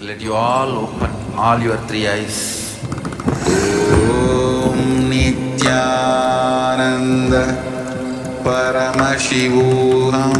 Let you all open all your three eyes. Om Nithyananda Paramashivam.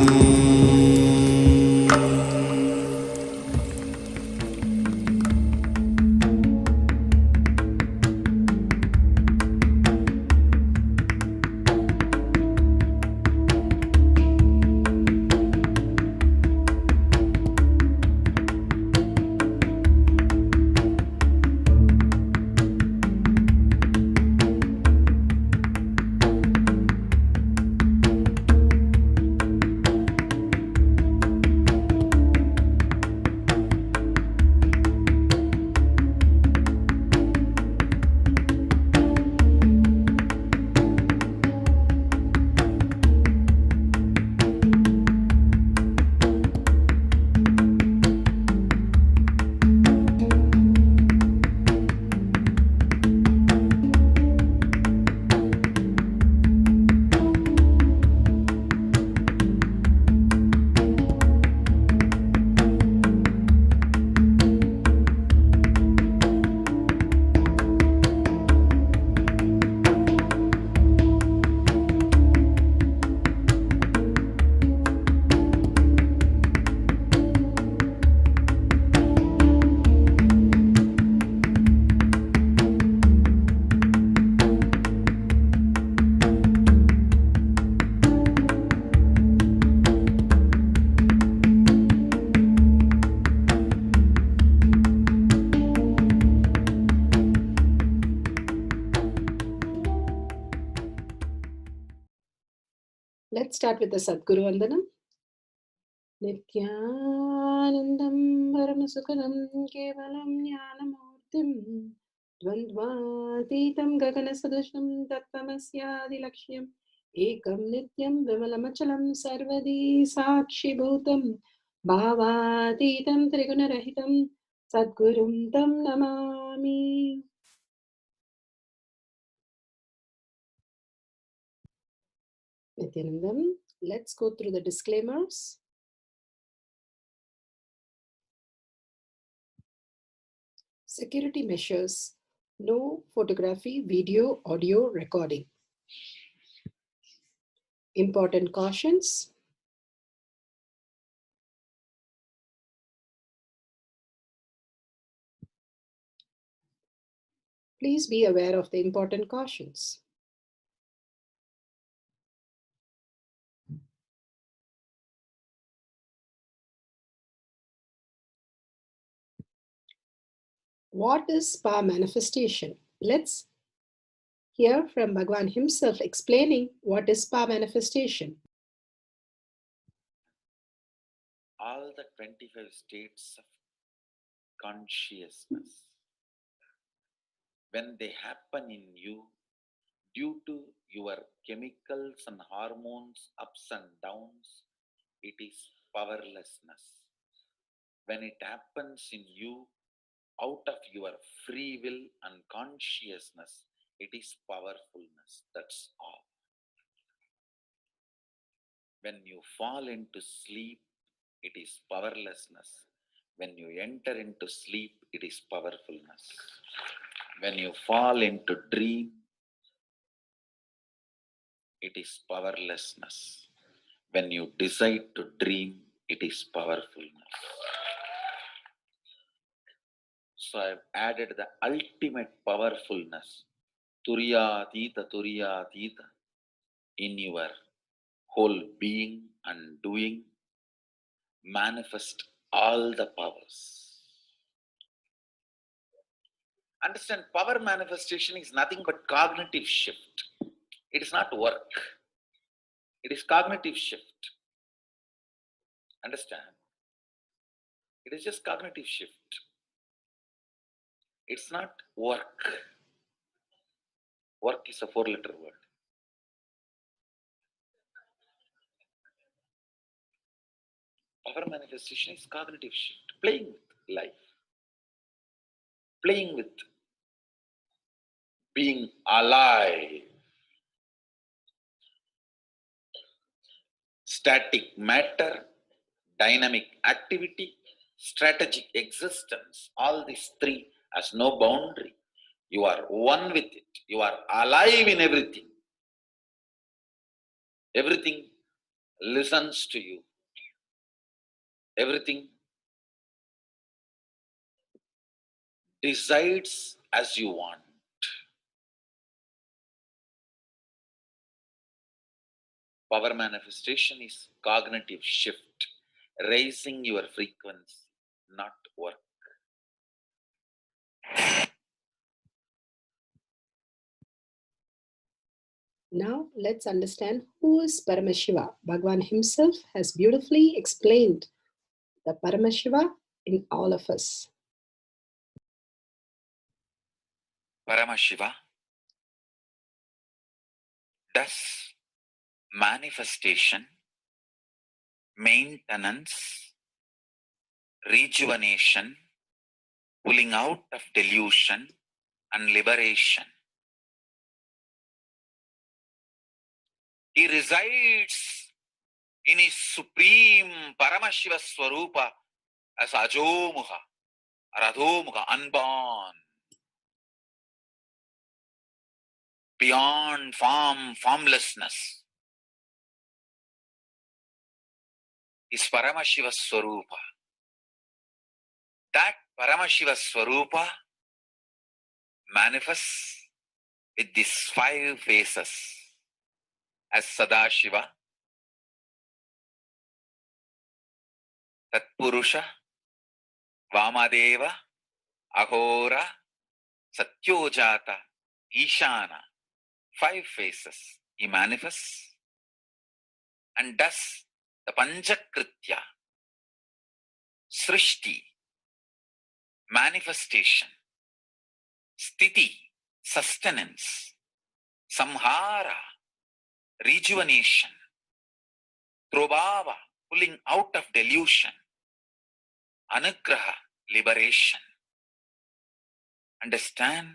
Let's start with the Sadguru Vandanam. Nithyanandam Paramasukhanam Kevalam Jnanamurtim Dvandvatitam Gaganasadusham Tattvamasyaadilakshya Ekam Nityam Vimalamachalam Sarvadi Sakshi Bhutam Bhavatitam Trigunarahitam Sadgurum Tam Namami. Nithyanandam, let's go through the disclaimers. Security measures: no photography, video, audio recording. Important cautions: please be aware of the important cautions. What is spa manifestation? Let's hear from Bhagavan himself explaining what is spa manifestation. All the 25 states of consciousness, when they happen in you, due to your chemicals and hormones ups and downs, it is powerlessness. When it happens in you, out of your free will and consciousness, it is powerfulness. That's all. When you fall into sleep, it is powerlessness. When you enter into sleep, it is powerfulness. When you fall into dream, it is powerlessness. When you decide to dream, it is powerfulness. So I've added the ultimate powerfulness, Turiyatita, in your whole being and doing. Manifest all the powers. Understand, power manifestation is nothing but cognitive shift. It is not work. It is cognitive shift. Understand? It is just cognitive shift. It's not work. Work is a 4-letter word. Power manifestation is cognitive shift. Playing with life. Playing with being alive. Static matter, dynamic activity, strategic existence, all these three has no boundary. You are one with it. You are alive in everything. Everything listens to you. Everything decides as you want. Power manifestation is cognitive shift, raising your frequency, not work. Now let's understand who is Paramashiva. Bhagavan himself has beautifully explained the Paramashiva in all of us. Paramashiva does manifestation, maintenance, rejuvenation, pulling out of delusion, and liberation. He resides in his supreme Paramashiva Swarupa as Ajomuha, Radhomuha, unborn, beyond form, formlessness, is Paramashiva Swarupa. That Paramashiva Swarupa manifests with these 5 faces as Sadashiva, Tatpurusha, Vamadeva, Ahora, Satyojata, Ishana. 5 faces he manifests and does the Panchakritya, Srishti, manifestation, Sthiti, sustenance, Samhara, rejuvenation, Trobhava, pulling out of delusion, Anugraha, liberation. Understand?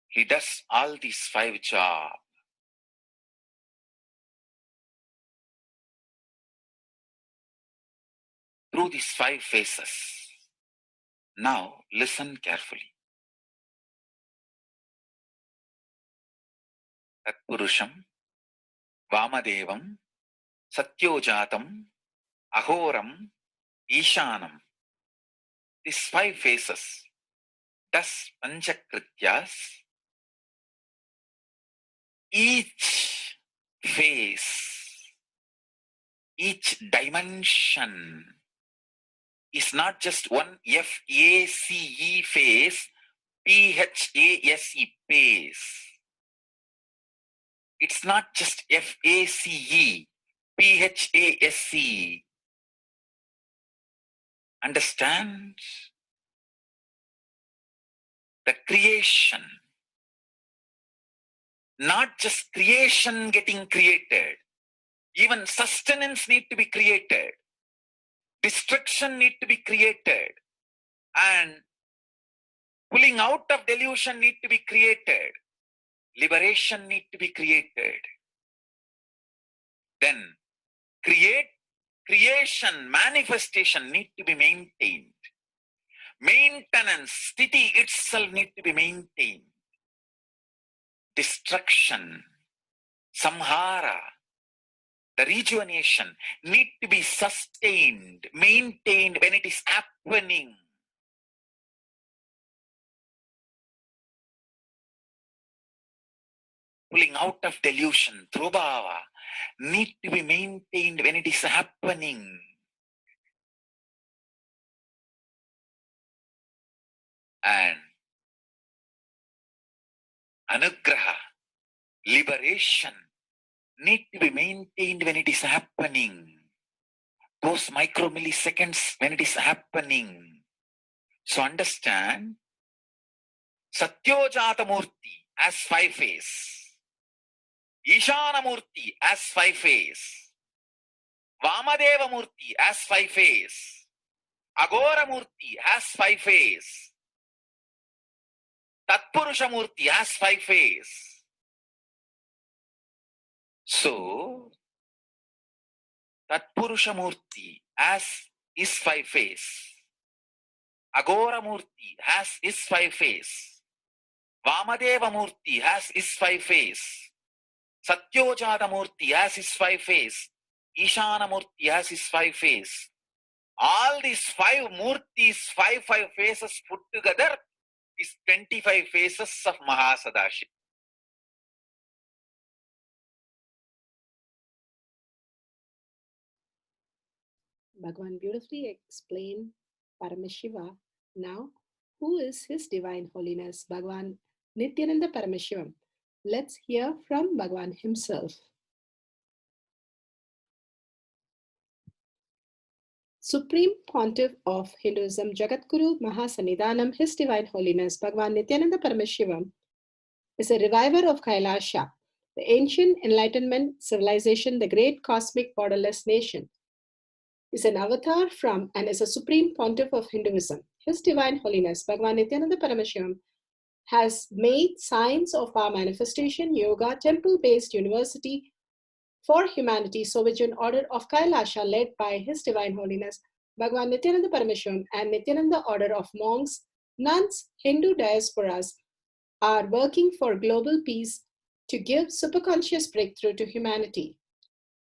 He does all these 5 jobs. Through these 5 phases. Now listen carefully. Tatpurusham, Vamadevam, Satyojatam, Ahoram, Ishanam. These 5 phases does Panchakrityas. Each phase, each dimension is not just one F-A-C-E phase, P-H-A-S-E phase. It's not just F-A-C-E, P-H-A-S-E. Understand? The creation. Not just creation getting created. Even sustenance need to be created. Destruction need to be created. And pulling out of delusion need to be created. Liberation need to be created. Then creation, manifestation need to be maintained. Maintenance, sthiti itself need to be maintained. Destruction, samhara, the rejuvenation need to be sustained, maintained when it is happening. Pulling out of delusion, trubhava, need to be maintained when it is happening. And anugraha, liberation, need to be maintained when it is happening. Those micromilliseconds when it is happening. So understand, Satyojata Murti as 5 phase. Ishana Murti as 5 phase. Vamadeva Murti as 5 phase. Agora Murti as 5 phase. Tatpurusha Murti as 5 phase. So, Tatpurusha Murti as is 5 phase. Agora Murti has his 5 face. Vamadeva Murti has his 5 face. Satyojata Murti has his 5 face. Ishana Murti has his 5 face. All these 5 Murtis, 5 faces put together is 25 faces of Mahasadashiva. Bhagavan beautifully explained Paramashiva. Now, who is His Divine Holiness, Bhagavan Nithyananda Paramashivam? Let's hear from Bhagavan himself. Supreme Pontiff of Hinduism, Jagadguru Mahasannidhanam, His Divine Holiness, Bhagavan Nithyananda Paramashivam, is a reviver of Kailasha, the ancient enlightenment civilization, the great cosmic borderless nation. Is an avatar from and is a supreme pontiff of Hinduism. His Divine Holiness, Bhagavan Nithyananda Paramashivam, has made science of our manifestation, yoga, temple-based university for humanity, Sovereign Order of Kailasha, led by His Divine Holiness, Bhagavan Nithyananda Paramashivam, and Nithyananda Order of monks, nuns, Hindu diasporas, are working for global peace to give superconscious breakthrough to humanity.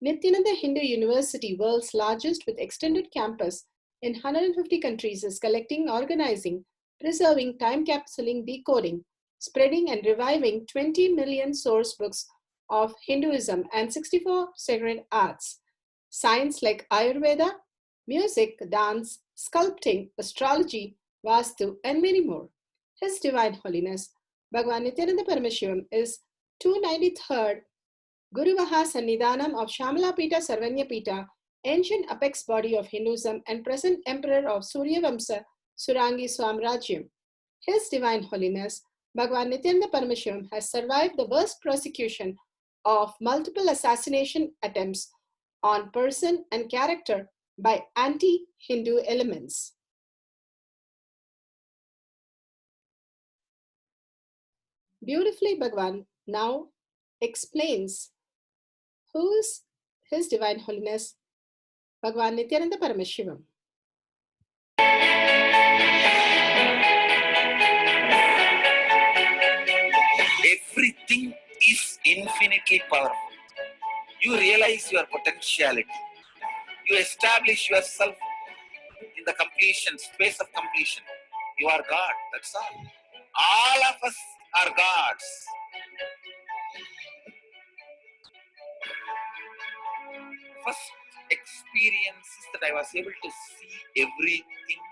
Nithyananda Hindu University, world's largest with extended campus in 150 countries, is collecting, organizing, preserving, time capsuling, decoding, spreading, and reviving 20 million source books of Hinduism and 64 sacred arts, science like Ayurveda, music, dance, sculpting, astrology, Vastu, and many more. His Divine Holiness, Bhagavan Nithyananda Paramashivam, is 293rd Guru Mahasannidhanam of Shamalapita Sarvanyapita, ancient apex body of Hinduism and present emperor of Suryavamsa Surangi Swamrajyam. His Divine Holiness, Bhagavan Nithyananda Paramashivam, has survived the worst prosecution of multiple assassination attempts on person and character by anti-Hindu elements. Beautifully, Bhagavan now explains who is His Divine Holiness, Bhagavan Nithyananda Paramashivam. Everything is infinitely powerful. You realize your potentiality. You establish yourself in the completion, space of completion. You are God, that's all. All of us are gods. First experience is that I was able to see everything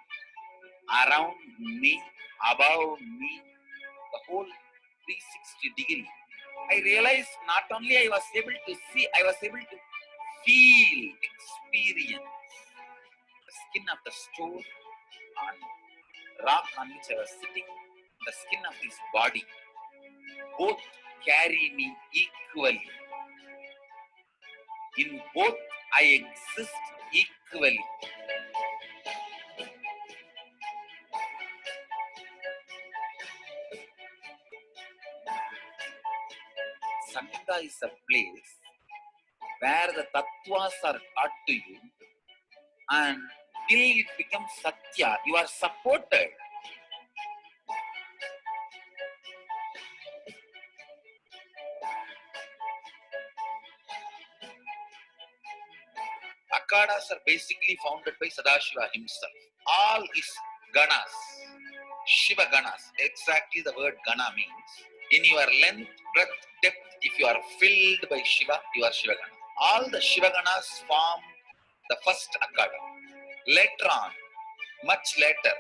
around me, above me, the whole 360 degree. I realized not only I was able to see, I was able to feel, experience the skin of the stone on rock on which I was sitting, the skin of this body. Both carry me equally. In both I exist equally. Sangha is a place where the tattvas are taught to you, and till it becomes satya, you are supported. Akhadas are basically founded by Sadashiva himself. All is ganas, Shiva ganas. Exactly the word gana means. In your length, breadth, depth, if you are filled by Shiva, you are Shiva gana. All the Shiva ganas form the first Akhada. Later on, much later,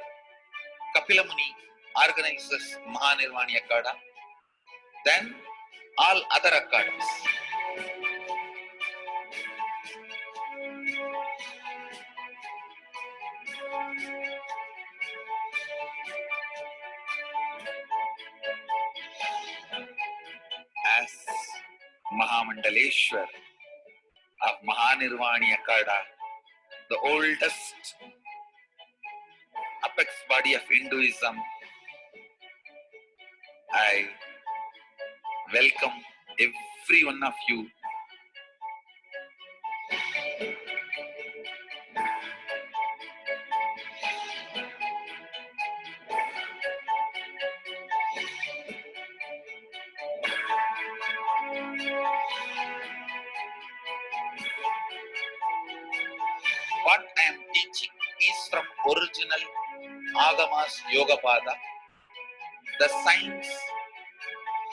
Kapila Muni organizes Mahanirvani Akhada. Then all other Akhadas. As Mahamandaleshwar of Mahanirvani Akhada, the oldest apex body of Hinduism, I welcome every one of you. teaching is from original Agamas Yogapada. The science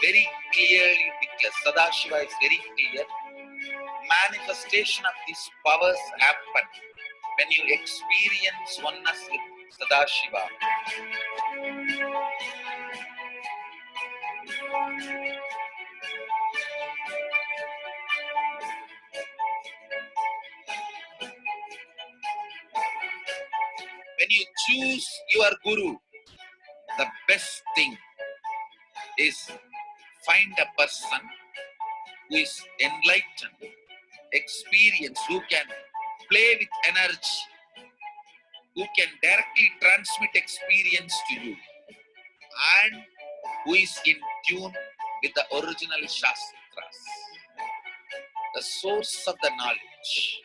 very clearly declares, Sadashiva is very clear, manifestation of these powers happen when you experience oneness with Sadashiva. When you choose your Guru, the best thing is find a person who is enlightened, experienced, who can play with energy, who can directly transmit experience to you, and who is in tune with the original Shastras, the source of the knowledge.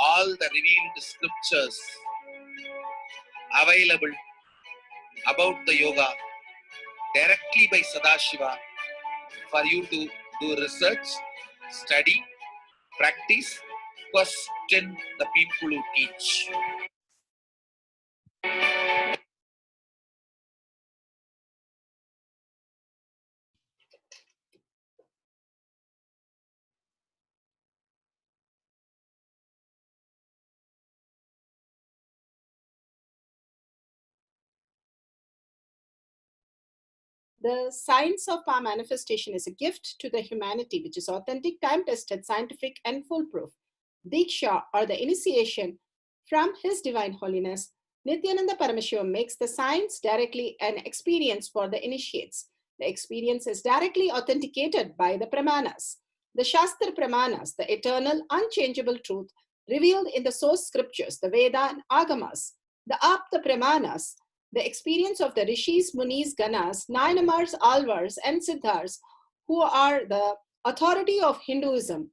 All the revealed scriptures available about the yoga directly by Sadashiva for you to do research, study, practice, question the people who teach. The science of power manifestation is a gift to the humanity, which is authentic, time-tested, scientific, and foolproof. Diksha, or the initiation from His Divine Holiness, Nithyananda Paramashivam, makes the science directly an experience for the initiates. The experience is directly authenticated by the Pramanas. The Shastra Pramanas, the eternal, unchangeable truth revealed in the source scriptures, the Veda and Agamas. The Apta Pramanas, the experience of the Rishis, Munis, Ganas, Nayanamars, Alvars, and Siddhars, who are the authority of Hinduism,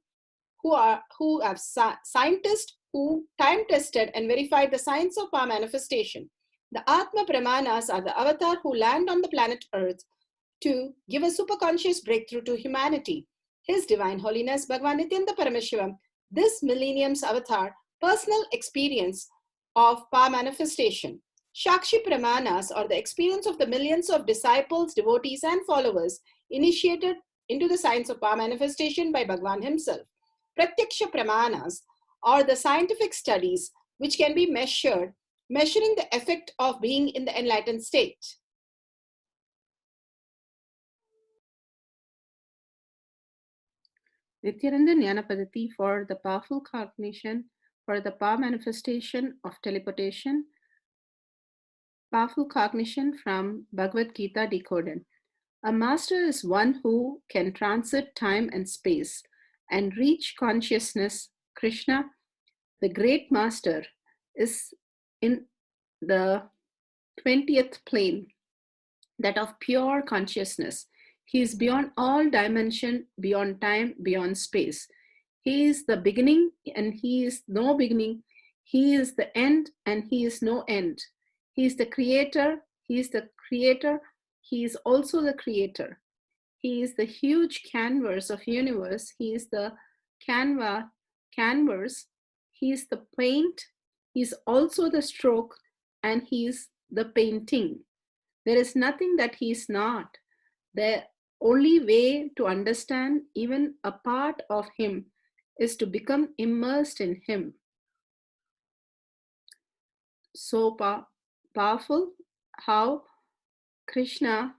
who have scientists who time-tested and verified the science of power manifestation. The Atma Pramanas are the avatar who land on the planet Earth to give a superconscious breakthrough to humanity. His Divine Holiness Bhagavan Nithyananda Paramashivam, this millennium's avatar, personal experience of power manifestation. Shakshi Pramanas, or the experience of the millions of disciples, devotees, and followers initiated into the science of power manifestation by Bhagavan himself. Pratyaksha Pramanas, or the scientific studies which can be measured, measuring the effect of being in the enlightened state. Nithyananda Jnana Paddhati for the powerful cognition, for the power manifestation of teleportation, powerful cognition from Bhagavad Gita decoded. A master is one who can transit time and space and reach consciousness. Krishna, the great master, is in the 20th plane, that of pure consciousness. He is beyond all dimension, beyond time, beyond space. He is the beginning and he is no beginning. He is the end and he is no end. He is the creator. He is the creator. He is also the creator. He is the huge canvas of universe. He is the canvas. He is the paint. He is also the stroke, and he is the painting. There is nothing that he is not. The only way to understand even a part of him is to become immersed in him. So powerful how Krishna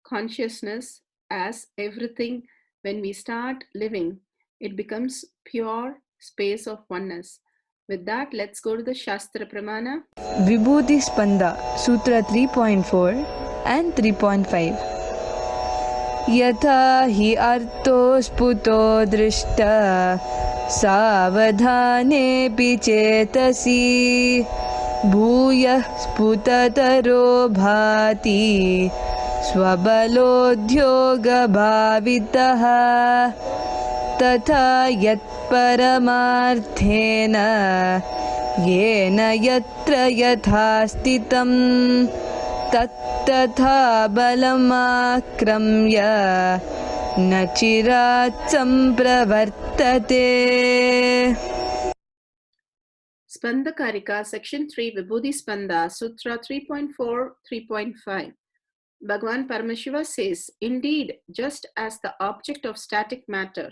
consciousness as everything, when we start living, it becomes pure space of oneness. With that, let's go to the Shastra Pramana. Vibhuti Spanda, Sutra 3.4 and 3.5. Yatha hi arto sputo drishta savadhane pichetasi bhuyah sputataro bhati swabaloddhyoga bhavitaha तथा यत्परमार्थेन येन यत्र यथा स्थितं तत्तथा बलमाक्रम्य न चिरात् सम्प्रवर्तते. Spandakarika, Section 3, Vibhuti Spanda, Sutra 3.4, 3.5. Bhagavan Paramashiva says, indeed, just as the object of static matter,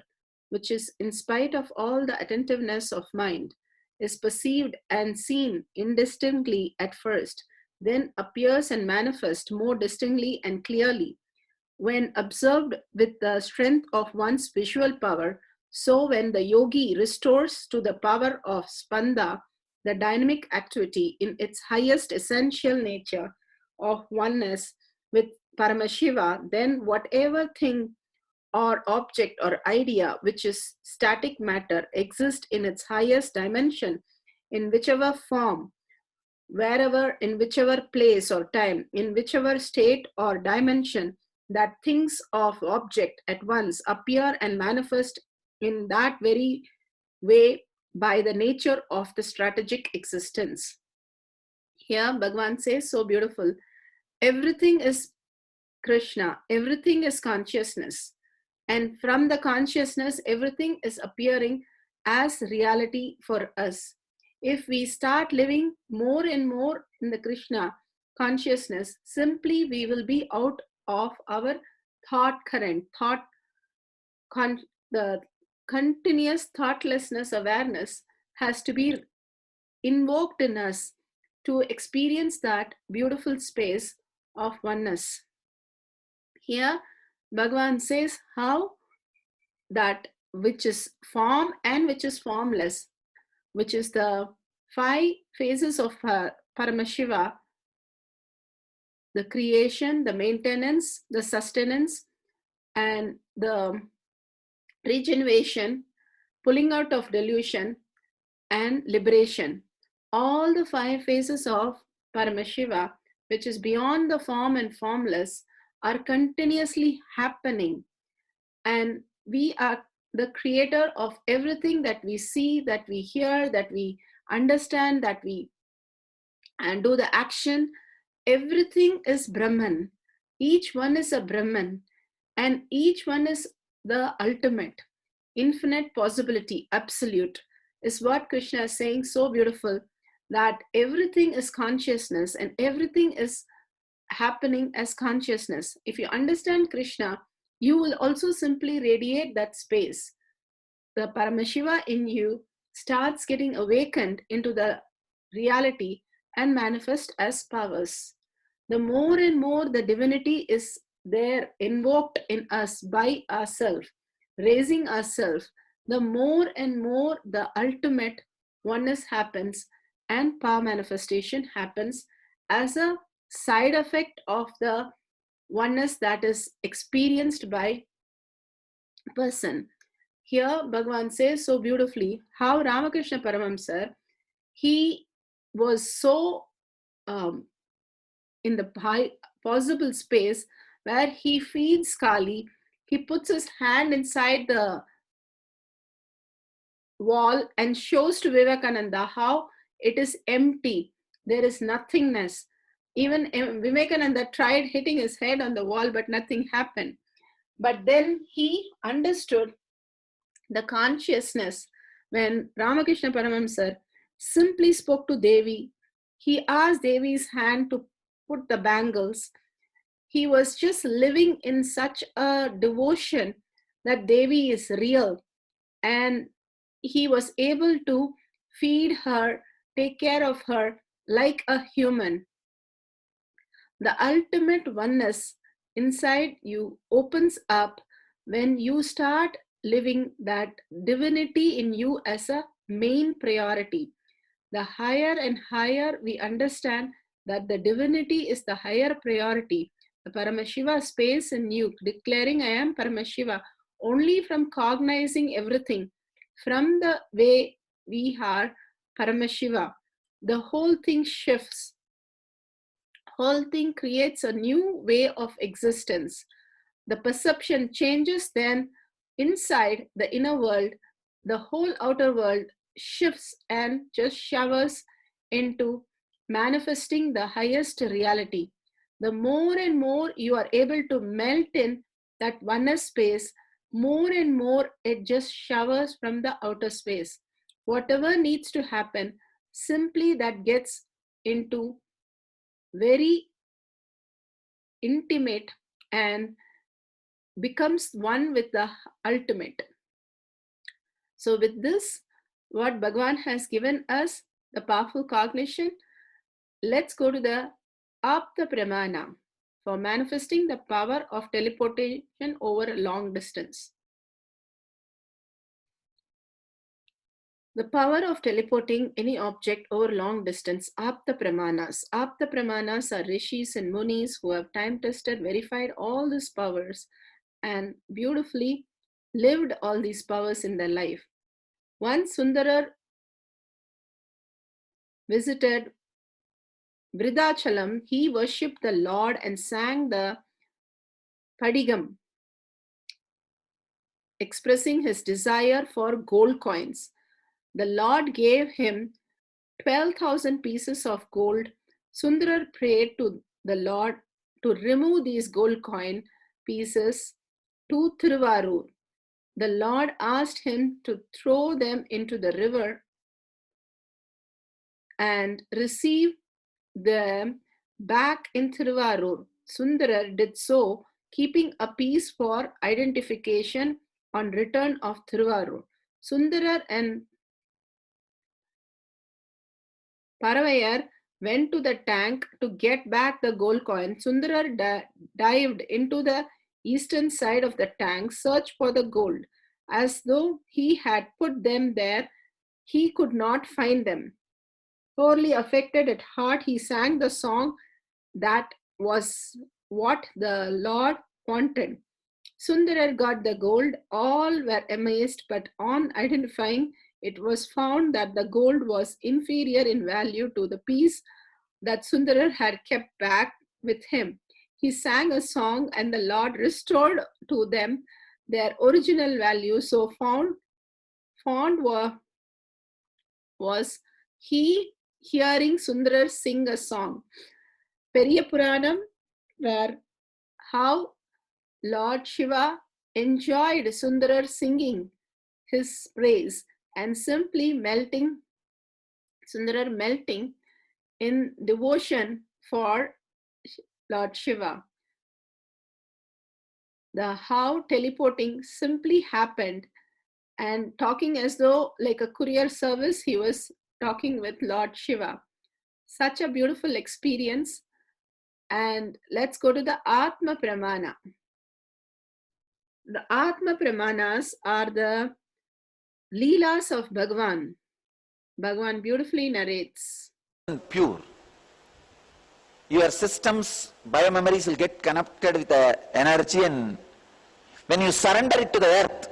which is in spite of all the attentiveness of mind, is perceived and seen indistinctly at first, then appears and manifests more distinctly and clearly, when observed with the strength of one's visual power, so when the yogi restores to the power of spanda, the dynamic activity in its highest essential nature of oneness with Paramashiva, then whatever thing or object or idea which is static matter exists in its highest dimension, in whichever form, wherever, in whichever place or time, in whichever state or dimension, that things of object at once appear and manifest in that very way by the nature of the strategic existence. Here, Bhagavan says so beautiful, everything is Krishna, everything is consciousness. And from the consciousness, everything is appearing as reality for us. If we start living more and more in the Krishna consciousness, simply we will be out of our thought current, the continuous thoughtlessness awareness has to be invoked in us to experience that beautiful space of oneness. Here, Bhagavan says how that which is form and which is formless, which is the 5 phases of Paramashiva, the creation, the maintenance, the sustenance, and the regeneration, pulling out of delusion, and liberation. All the 5 phases of Paramashiva, which is beyond the form and formless, are continuously happening. And we are the creator of everything that we see, that we hear, that we understand, that we and do the action. Everything is Brahman. Each one is a Brahman, and each one is the ultimate, infinite possibility, absolute, is what Krishna is saying so beautiful, that everything is consciousness and everything is happening as consciousness. If you understand Krishna, you will also simply radiate that space. The Paramashiva in you starts getting awakened into the reality and manifest as powers. The more and more the divinity is there invoked in us by ourselves, raising ourselves, the more and more the ultimate oneness happens and power manifestation happens as a side effect of the oneness that is experienced by person. Here Bhagavan says so beautifully how Ramakrishna Paramahamsa, he was so in the possible space where he feeds Kali, he puts his hand inside the wall and shows to Vivekananda how it is empty, there is nothingness. Even Vivekananda tried hitting his head on the wall, but nothing happened. But then he understood the consciousness when Ramakrishna Paramahamsa simply spoke to Devi. He asked Devi's hand to put the bangles. He was just living in such a devotion that Devi is real, and he was able to feed her, take care of her like a human. The ultimate oneness inside you opens up when you start living that divinity in you as a main priority. The higher and higher we understand that the divinity is the higher priority, the Paramashiva space in you, declaring I am Paramashiva, only from cognizing everything, from the way we are Paramashiva, the whole thing shifts. Whole thing creates a new way of existence. The perception changes, then inside the inner world, the whole outer world shifts and just showers into manifesting the highest reality. the more and more you are able to melt in that oneness space, more and more it just showers from the outer space. Whatever needs to happen, simply that gets into very intimate and becomes one with the ultimate. So with this, what Bhagavan has given us, the powerful cognition, let's go to the Apta Pramana for manifesting the power of teleportation over a long distance. The power of teleporting any object over long distance, Apta Pramanas. Apta Pramanas are rishis and munis who have time tested, verified all these powers and beautifully lived all these powers in their life. Once Sundarar visited Vridachalam, he worshipped the Lord and sang the Padigam, expressing his desire for gold coins. The Lord gave him 12,000 pieces of gold. Sundarar prayed to the Lord to remove these gold coin pieces to Thiruvarur. The Lord asked him to throw them into the river and receive them back in Thiruvarur. Sundarar did so, keeping a piece for identification on return of Thiruvarur. Sundarar and Paravayar went to the tank to get back the gold coin. Sundarar dived into the eastern side of the tank, searched for the gold. As though he had put them there, he could not find them. Sorely affected at heart, he sang the song that was what the Lord wanted. Sundarar got the gold. All were amazed, but on identifying, it was found that the gold was inferior in value to the piece that Sundarar had kept back with him. He sang a song, and the Lord restored to them their original value. So fond was he hearing Sundarar sing a song. Periya Puranam, where how Lord Shiva enjoyed Sundarar singing his praise and simply Sundarar melting in devotion for Lord Shiva. The how teleporting simply happened, and talking as though like a courier service, he was talking with Lord Shiva. Such a beautiful experience. And let's go to the Atma Pramana. The Atma Pramanas are the Leelas of Bhagavan. Bhagavan beautifully narrates. Pure. Your systems, biomemories will get connected with the energy, and when you surrender it to the earth,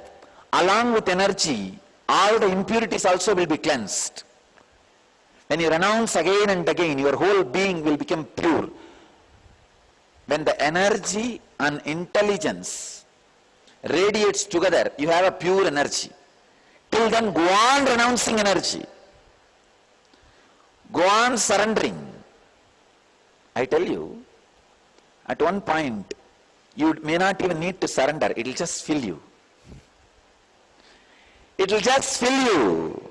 along with energy, all the impurities also will be cleansed. When you renounce again and again, your whole being will become pure. When the energy and intelligence radiates together, you have a pure energy. Till then, go on renouncing energy. Go on surrendering. I tell you, at one point, you may not even need to surrender. It will just fill you. It will just fill you.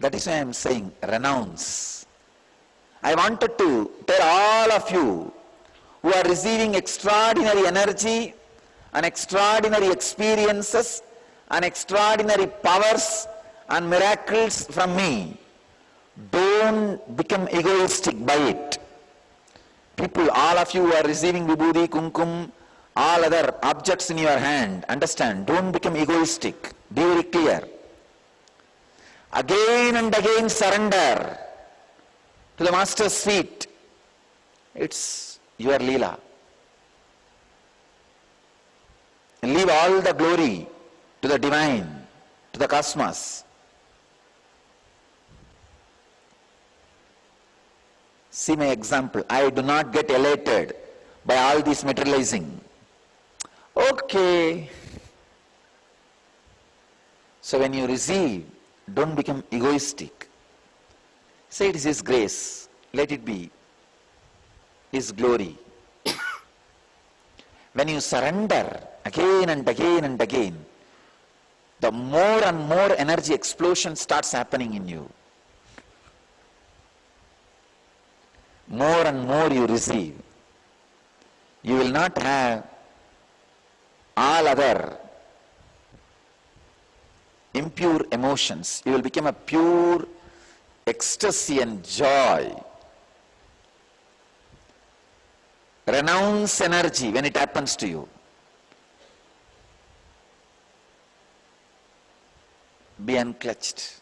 That is why I am saying renounce. I wanted to tell all of you who are receiving extraordinary energy and extraordinary experiences and extraordinary powers and miracles from me, don't become egoistic by it. People, all of you who are receiving vibhuti, kumkum, all other objects in your hand, understand, don't become egoistic. Be very clear. Again and again surrender to the Master's feet. It's your Leela. And leave all the glory to the divine, to the cosmos. See my example. I do not get elated by all this materializing. Okay. So when you receive, don't become egoistic. Say it is His grace, let it be His glory. When you surrender again and again and again, the more and more energy explosion starts happening in you. More and more you receive. You will not have all other impure emotions. You will become a pure ecstasy and joy. Renounce energy when it happens to you. Be unclutched.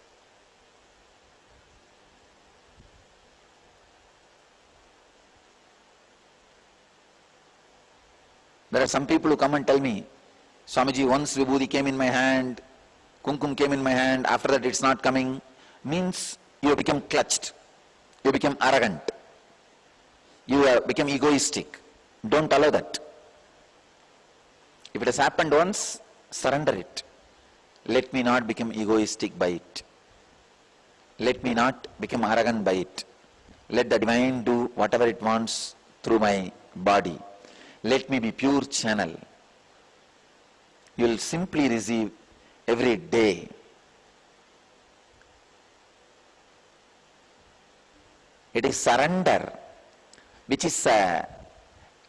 There are some people who come and tell me, Swamiji, once Vibhuti came in my hand, Kumkum came in my hand, after that it's not coming. Means you become clutched. You become arrogant. You become egoistic. Don't allow that. If it has happened once, surrender it. Let me not become egoistic by it. Let me not become arrogant by it. Let the divine do whatever it wants through my body. Let me be pure channel. You will simply receive every day. It is surrender which is a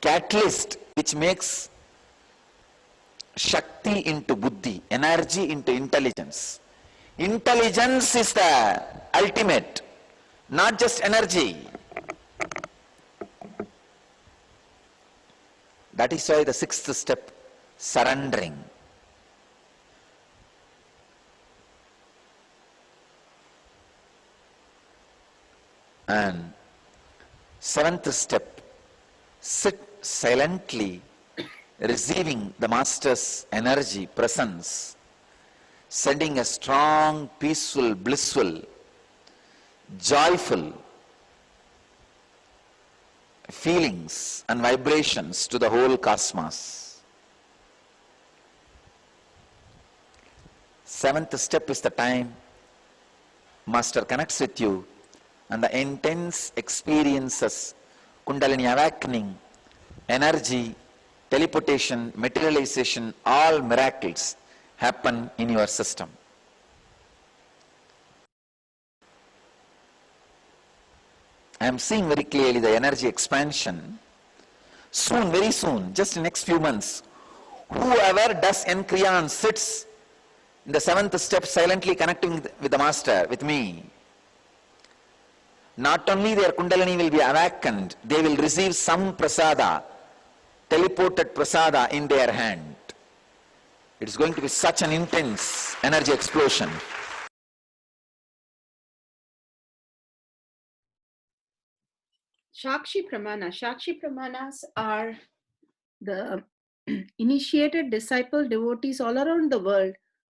catalyst which makes Shakti into Buddhi, energy into intelligence. Intelligence is the ultimate, not just energy. That is why the sixth step, surrendering. And seventh step, sit silently, receiving the Master's energy, presence, sending a strong, peaceful, blissful, joyful feelings and vibrations to the whole cosmos. Seventh step is the time Master connects with you and the intense experiences, Kundalini awakening, energy, teleportation, materialization, all miracles happen in your system. I am seeing very clearly the energy expansion. Soon, very soon, just in the next few months, whoever does N-Kriya and sits in the seventh step silently connecting with the Master, with me, not only their Kundalini will be awakened, they will receive some prasada, teleported prasada in their hand. It is going to be such an intense energy explosion. Shakshi Pramana. Shakshi Pramanas are the initiated disciple devotees all around the world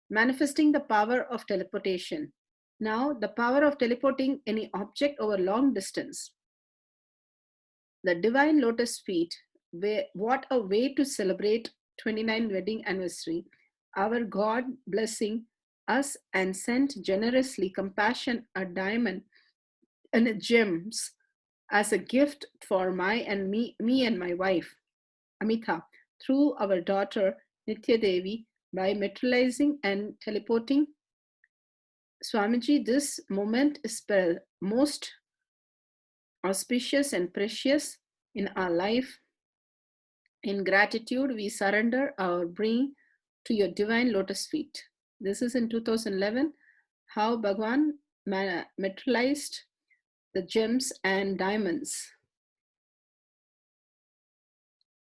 manifesting the power of teleportation. Now, the power of teleporting any object over long distance. The divine lotus feet, what a way to celebrate 29th wedding anniversary. Our God blessing us and sent generously compassion, a diamond and gems as a gift for me and my wife, Amita, through our daughter Nithya Devi by materializing and teleporting. Swamiji, this moment is most auspicious and precious in our life. In gratitude, we surrender our being to your divine lotus feet. This is in 2011, how Bhagavan materialized the gems and diamonds.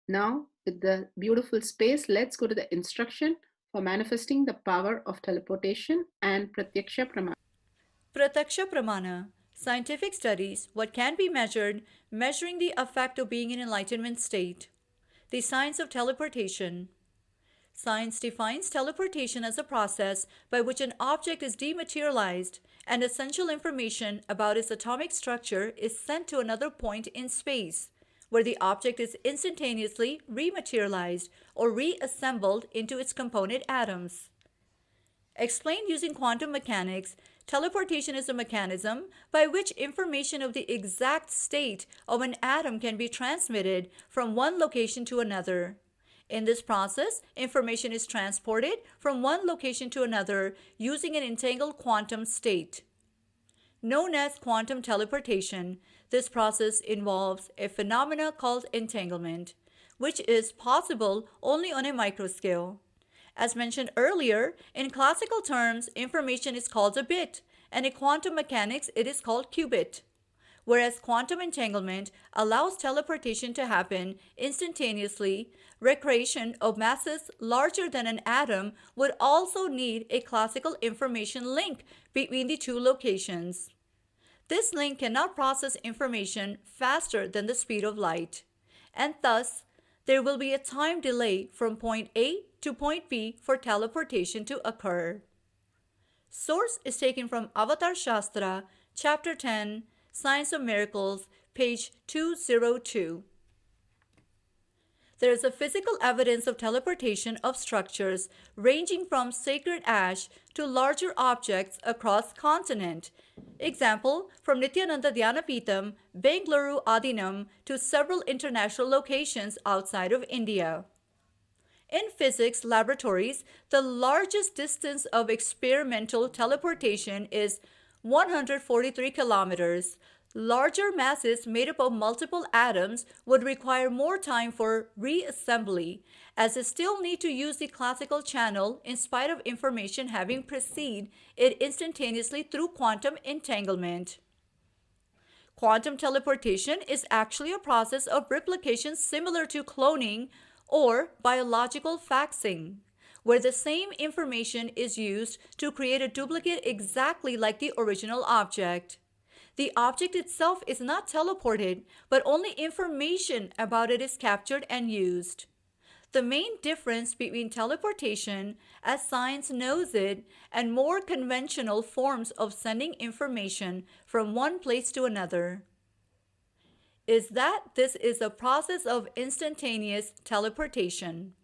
Now, with the beautiful space, let's go to the instruction for manifesting the power of teleportation and Pratyaksha Pramana. Pratyaksha Pramana. Scientific studies, what can be measured, measuring the effect of being in enlightenment state. The science of teleportation. Science defines teleportation as a process by which an object is dematerialized and essential information about its atomic structure is sent to another point in space, where the object is instantaneously rematerialized or reassembled into its component atoms. Explained using quantum mechanics, teleportation is a mechanism by which information of the exact state of an atom can be transmitted from one location to another. In this process, information is transported from one location to another using an entangled quantum state. Known as quantum teleportation, this process involves a phenomena called entanglement, which is possible only on a microscale. As mentioned earlier, in classical terms, information is called a bit, and in quantum mechanics, it is called qubit. Whereas quantum entanglement allows teleportation to happen instantaneously, recreation of masses larger than an atom would also need a classical information link between the two locations. This link cannot process information faster than the speed of light, and thus there will be a time delay from point A to point B for teleportation to occur. Source is taken from Avatar Shastra, Chapter 10, Science of Miracles, page 202. There is a physical evidence of teleportation of structures ranging from sacred ash to larger objects across continent. Example, from Nithyananda Dhyanapitham, Bengaluru Adinam to several international locations outside of India. In physics laboratories, the largest distance of experimental teleportation is 143 kilometers. Larger masses made up of multiple atoms would require more time for reassembly, as they still need to use the classical channel in spite of information having preceded it instantaneously through quantum entanglement. Quantum teleportation is actually a process of replication similar to cloning or biological faxing, where the same information is used to create a duplicate exactly like the original object. The object itself is not teleported, but only information about it is captured and used. The main difference between teleportation, as science knows it, and more conventional forms of sending information from one place to another is that this is a process of instantaneous teleportation.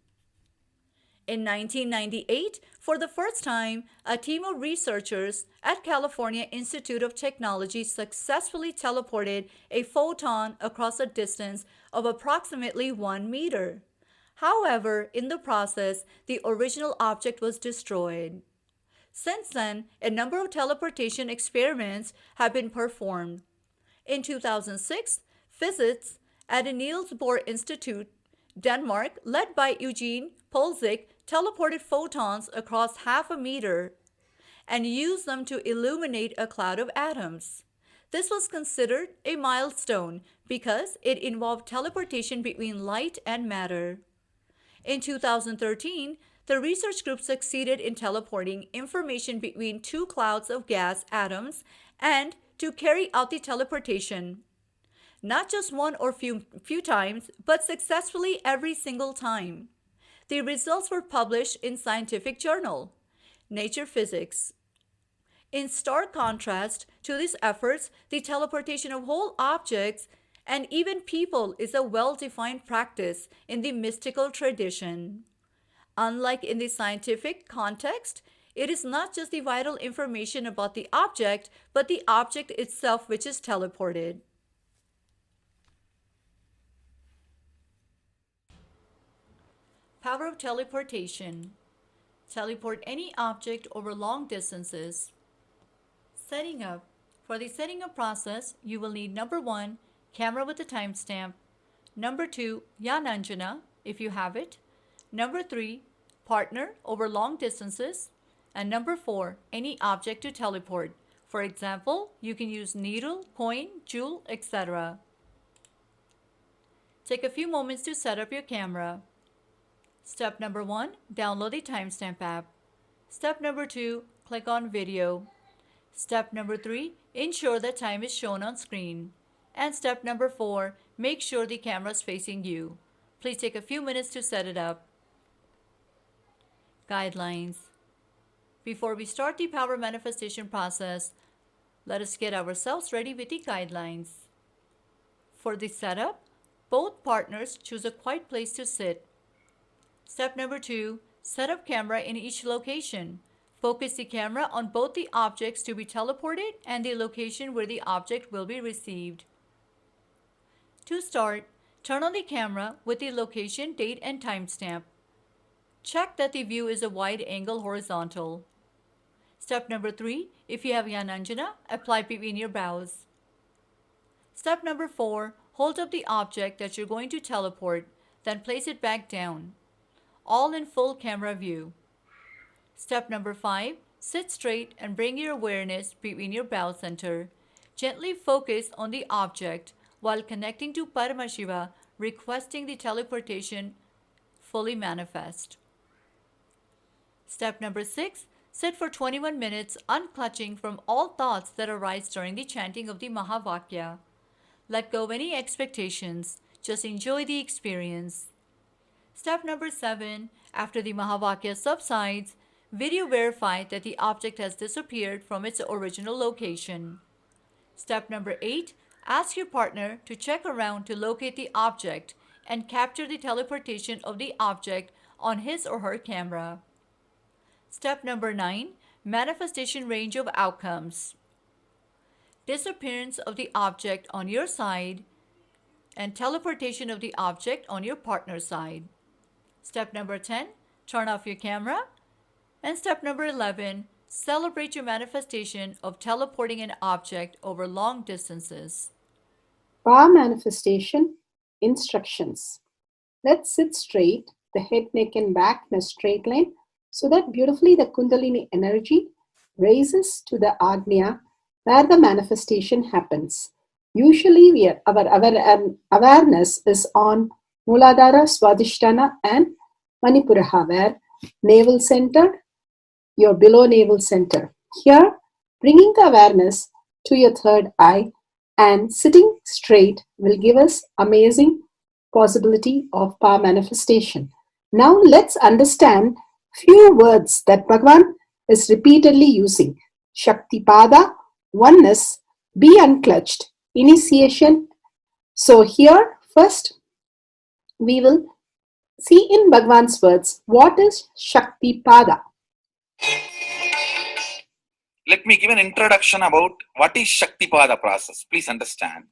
In 1998, for the first time, a team of researchers at California Institute of Technology successfully teleported a photon across a distance of approximately 1 meter. However, in the process, the original object was destroyed. Since then, a number of teleportation experiments have been performed. In 2006, physicists at the Niels Bohr Institute, Denmark, led by Eugene Polzik, teleported photons across half a meter and used them to illuminate a cloud of atoms. This was considered a milestone because it involved teleportation between light and matter. In 2013, the research group succeeded in teleporting information between two clouds of gas atoms and to carry out the teleportation. Not just one or few times, but successfully every single time. The results were published in scientific journal, Nature Physics. In stark contrast to these efforts, the teleportation of whole objects and even people is a well-defined practice in the mystical tradition. Unlike in the scientific context, it is not just the vital information about the object, but the object itself which is teleported. Power of teleportation. Teleport any object over long distances. Setting up. For the setting up process, you will need number 1, camera with a timestamp. Number 2, Jnana, if you have it. Number 3, partner over long distances. And number 4, any object to teleport. For example, you can use needle, coin, jewel, etc. Take a few moments to set up your camera. Step number 1, download the timestamp app. Step number 2, click on video. Step number 3, ensure that time is shown on screen. And step number 4, make sure the camera is facing you. Please take a few minutes to set it up. Guidelines. Before we start the power manifestation process, let us get ourselves ready with the guidelines. For the setup, both partners choose a quiet place to sit. Step number 2, set up camera in each location. Focus the camera on both the objects to be teleported and the location where the object will be received. To start, turn on the camera with the location, date, and timestamp. Check that the view is a wide angle horizontal. Step number 3, if you have Jnana, apply between your brows. Step number 4, hold up the object that you're going to teleport, then place it back down, all in full camera view. Step number 5, sit straight and bring your awareness between your brow center. Gently focus on the object while connecting to Paramashiva, requesting the teleportation fully manifest. Step number 6, sit for 21 minutes unclutching from all thoughts that arise during the chanting of the Mahavakya. Let go of any expectations, just enjoy the experience. Step number 7, after the Mahavakya subsides, video verify that the object has disappeared from its original location. Step number 8, ask your partner to check around to locate the object and capture the teleportation of the object on his or her camera. Step number 9, manifestation range of outcomes. Disappearance of the object on your side and teleportation of the object on your partner's side. Step number 10, turn off your camera. And step number 11, celebrate your manifestation of teleporting an object over long distances. Power manifestation instructions. Let's sit straight, the head, neck, and back in a straight line, so that beautifully the Kundalini energy raises to the Agnya where the manifestation happens. Usually our awareness is on Muladhara, Swadhisthana, and Manipuraha, where navel center, your below navel center. Here, bringing the awareness to your third eye and sitting straight will give us amazing possibility of power manifestation. Now let's understand few words that Bhagavan is repeatedly using. Shaktipada, oneness, be unclutched, initiation. So here first we will see in Bhagavan's words what is Shaktipada. Let me give an introduction about what is Shaktipada process. Please understand.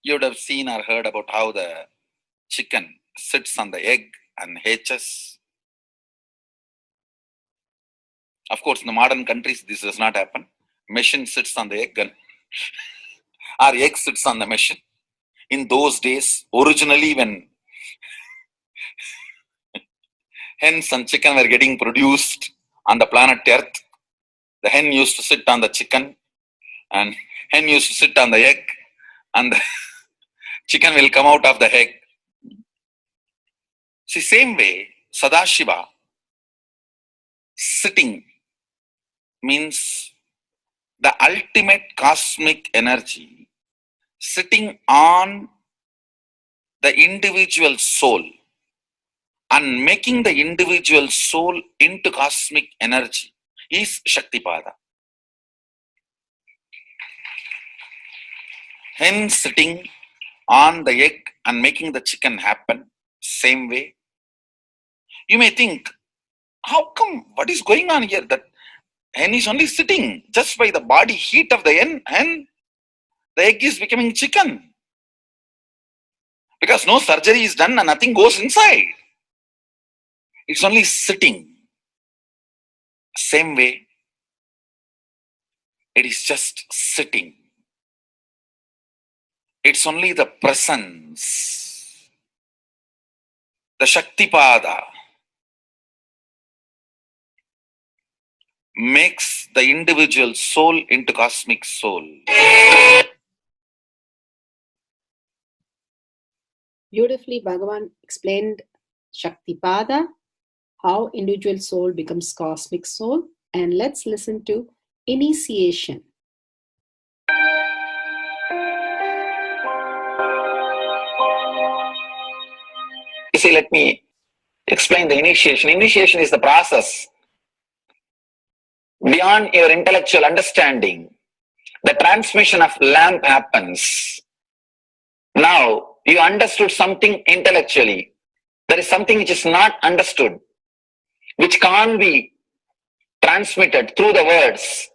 You would have seen or heard about how the chicken sits on the egg and hatches. Of course, in the modern countries, this does not happen. Machine sits on the egg and our egg sits on the machine. In those days, originally when hens and chicken were getting produced on the planet Earth, the hen used to sit on the chicken and hen used to sit on the egg, and the chicken will come out of the egg. See, same way, Sadashiva, sitting, means the ultimate cosmic energy sitting on the individual soul and making the individual soul into cosmic energy is Shaktipada. Hence, sitting on the egg and making the chicken happen, same way. You may think, how come, what is going on here? That hen is only sitting just by the body heat of the hen, the egg is becoming chicken. Because no surgery is done and nothing goes inside. It's only sitting. Same way, it is just sitting. It's only the presence, the Shaktipada, makes the individual soul into cosmic soul. Beautifully, Bhagavan explained Shaktipada, how individual soul becomes cosmic soul. And let's listen to initiation. You see, let me explain the initiation. Initiation is the process beyond your intellectual understanding. The transmission of lamp happens. Now, You understood something intellectually. There is something which is not understood, which can't be transmitted through the words.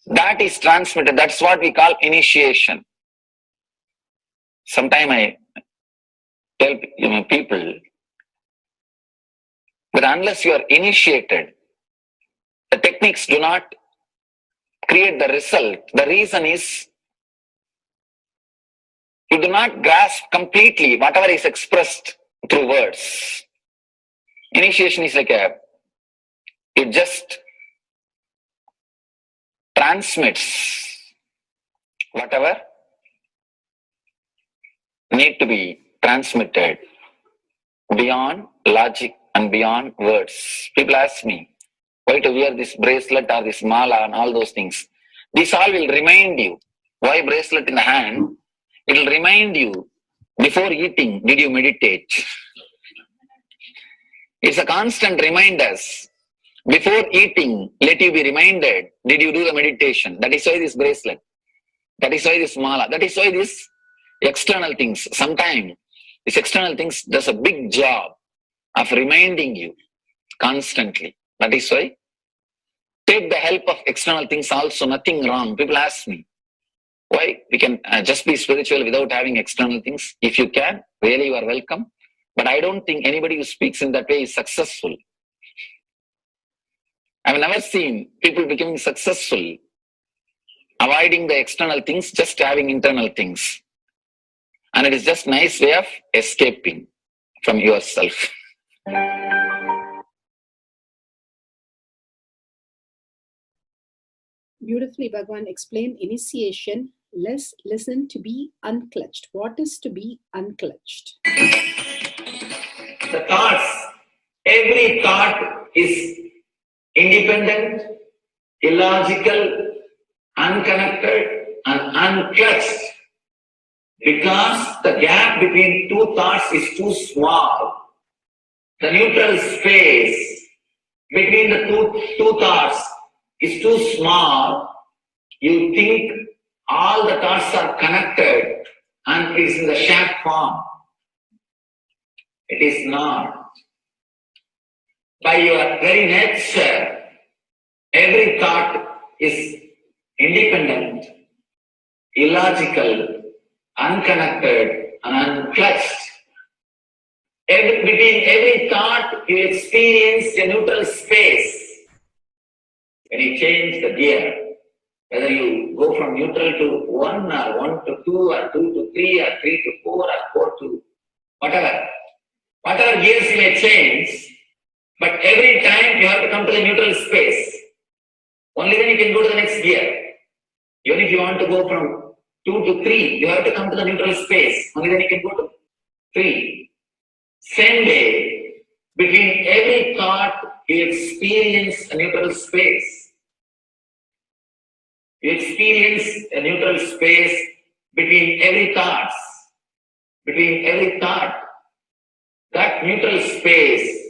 That is transmitted. That's what we call initiation. Sometimes I tell people that unless you are initiated, the techniques do not create the result. The reason is you do not grasp completely whatever is expressed through words. Initiation is like it just transmits whatever need to be transmitted beyond logic and beyond words. People ask me why to wear this bracelet or this mala and all those things. This all will remind you. Why bracelet in the hand? It will remind you, before eating, did you meditate? It's a constant reminder. Before eating, let you be reminded, did you do the meditation? That is why this bracelet. That is why this mala. That is why this external things. Sometimes these external things does a big job of reminding you constantly. That is why take the help of external things also, nothing wrong. People ask me, why we can just be spiritual without having external things? If you can, really you are welcome. But I don't think anybody who speaks in that way is successful. I've never seen people becoming successful avoiding the external things, just having internal things. And it is just nice way of escaping from yourself. Beautifully, Bhagavan explained initiation. Let's listen to be unclutched. What is to be unclutched? The thoughts, every thought is independent, illogical, unconnected, and unclutched. Because the gap between two thoughts is too small. The neutral space between the two thoughts is too small. You think all the thoughts are connected and it is in the shape form. It is not. By your very nature, every thought is independent, illogical, unconnected, and unclutched. Between every thought, you experience a neutral space. When you change the gear, whether you go from neutral to 1 or 1 to 2 or 2 to 3 or 3 to 4 or 4 to whatever gears you may change, but every time you have to come to the neutral space. Only then you can go to the next gear. Even if you want to go from 2 to 3, you have to come to the neutral space. Only then you can go to 3. Same way, between every thought, you experience a neutral space. You experience a neutral space between every thought. Between every thought. That neutral space,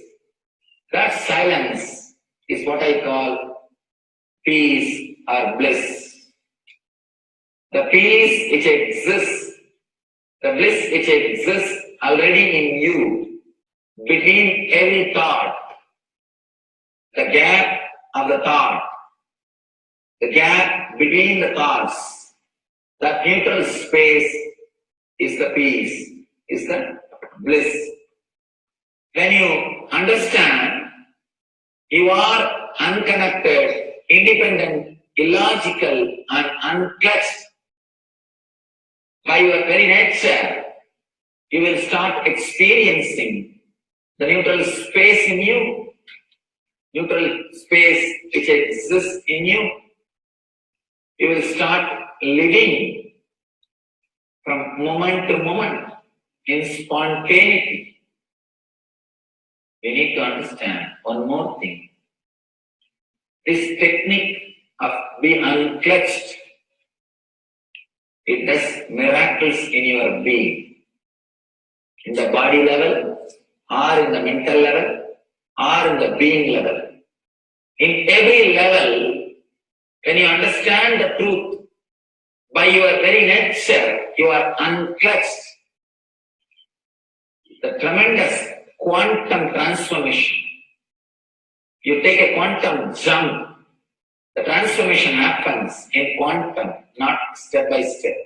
that silence is what I call peace or bliss. The peace which exists, the bliss which exists already in you, between every thought, the gap of the thought, the gap between the thoughts, that neutral space is the peace, is the bliss. When you understand you are unconnected, independent, illogical, and unclutched, by your very nature, you will start experiencing the neutral space in you, neutral space which exists in you. You will start living from moment to moment in spontaneity. You need to understand one more thing. This technique of being unclutched, it does miracles in your being. In the body level, or in the mental level, or in the being level. In every level, when you understand the truth, by your very nature, you are unclutched. the tremendous quantum transformation. You take a quantum jump, the transformation happens in quantum, not step by step.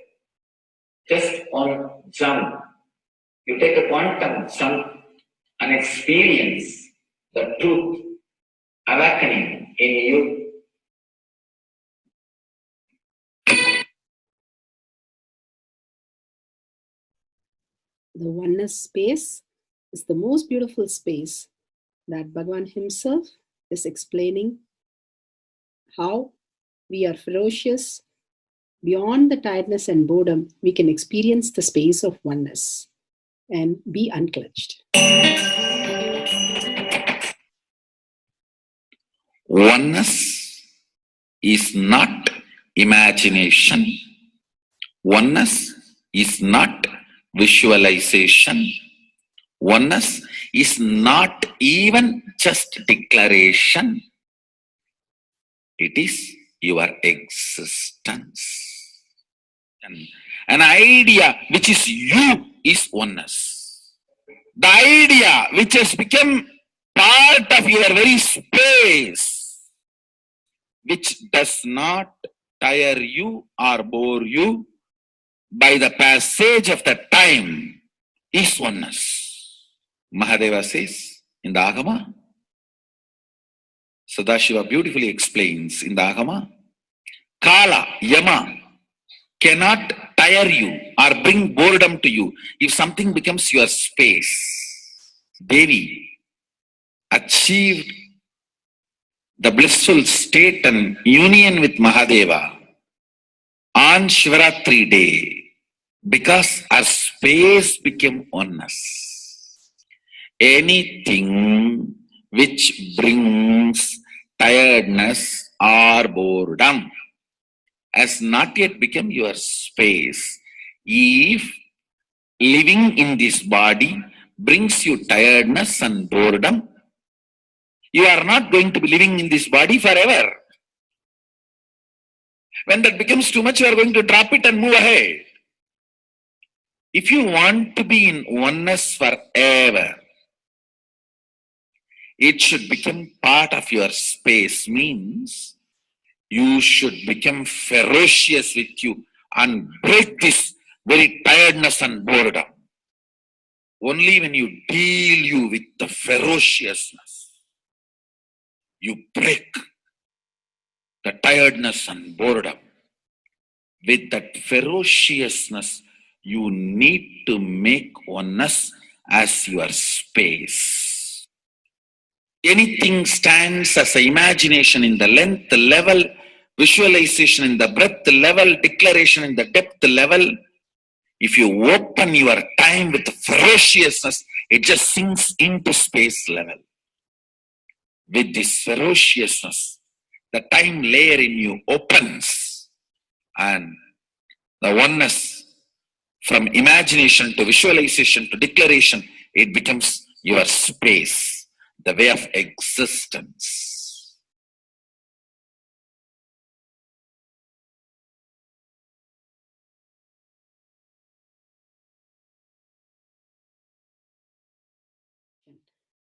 Just on jump. You take a quantum jump and experience the truth awakening in you. The oneness space is the most beautiful space that Bhagavan himself is explaining how we are ferocious. Beyond the tiredness and boredom, we can experience the space of oneness and be unclutched. Oneness is not imagination. Oneness is not visualization. Oneness is not even just declaration. It is your existence. An idea which is you is oneness. The idea which has become part of your very space, which does not tire you or bore you by the passage of the time, is oneness. Mahadeva says in the Agama, Sadashiva beautifully explains in the Agama, Kala, Yama cannot tire you or bring boredom to you if something becomes your space. Devi achieved the blissful state and union with Mahadeva on Shivaratri day because our space became oneness. Anything which brings tiredness or boredom has not yet become your space. If living in this body brings you tiredness and boredom, you are not going to be living in this body forever. When that becomes too much, you are going to drop it and move ahead. If you want to be in oneness forever, it should become part of your space, means you should become ferocious with you and break this very tiredness and boredom. Only when you deal you with the ferociousness, you break the tiredness and boredom. With that ferociousness, you need to make oneness as your space. Anything stands as an imagination in the length level, visualization in the breadth level, declaration in the depth level. If you open your time with ferociousness, it just sinks into space level. With this ferociousness, the time layer in you opens, and the oneness from imagination to visualization to declaration, it becomes your space, the way of existence.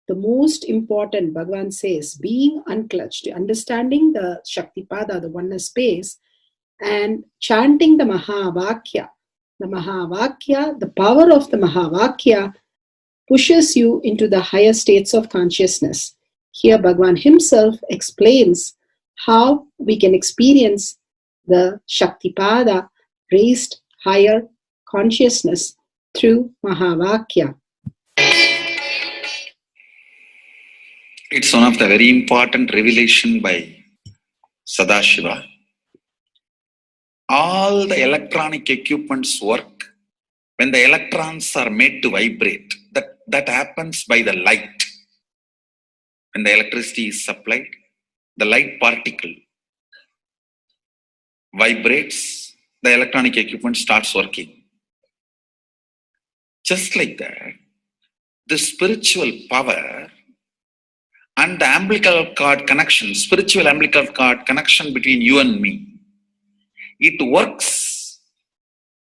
The most important, Bhagavan says, being unclutched, understanding the Shaktipada, the oneness space, and chanting the Mahavakya. The Mahavakya, the power of the Mahavakya, pushes you into the higher states of consciousness. Here Bhagavan himself explains how we can experience the Shaktipada, raised higher consciousness, through Mahavakya. It's one of the very important revelation by Sadashiva. All the electronic equipments work when the electrons are made to vibrate. That happens by the light. When the electricity is supplied, the light particle vibrates, the electronic equipment starts working. Just like that, the spiritual power and the umbilical cord connection, spiritual umbilical cord connection between you and me, it works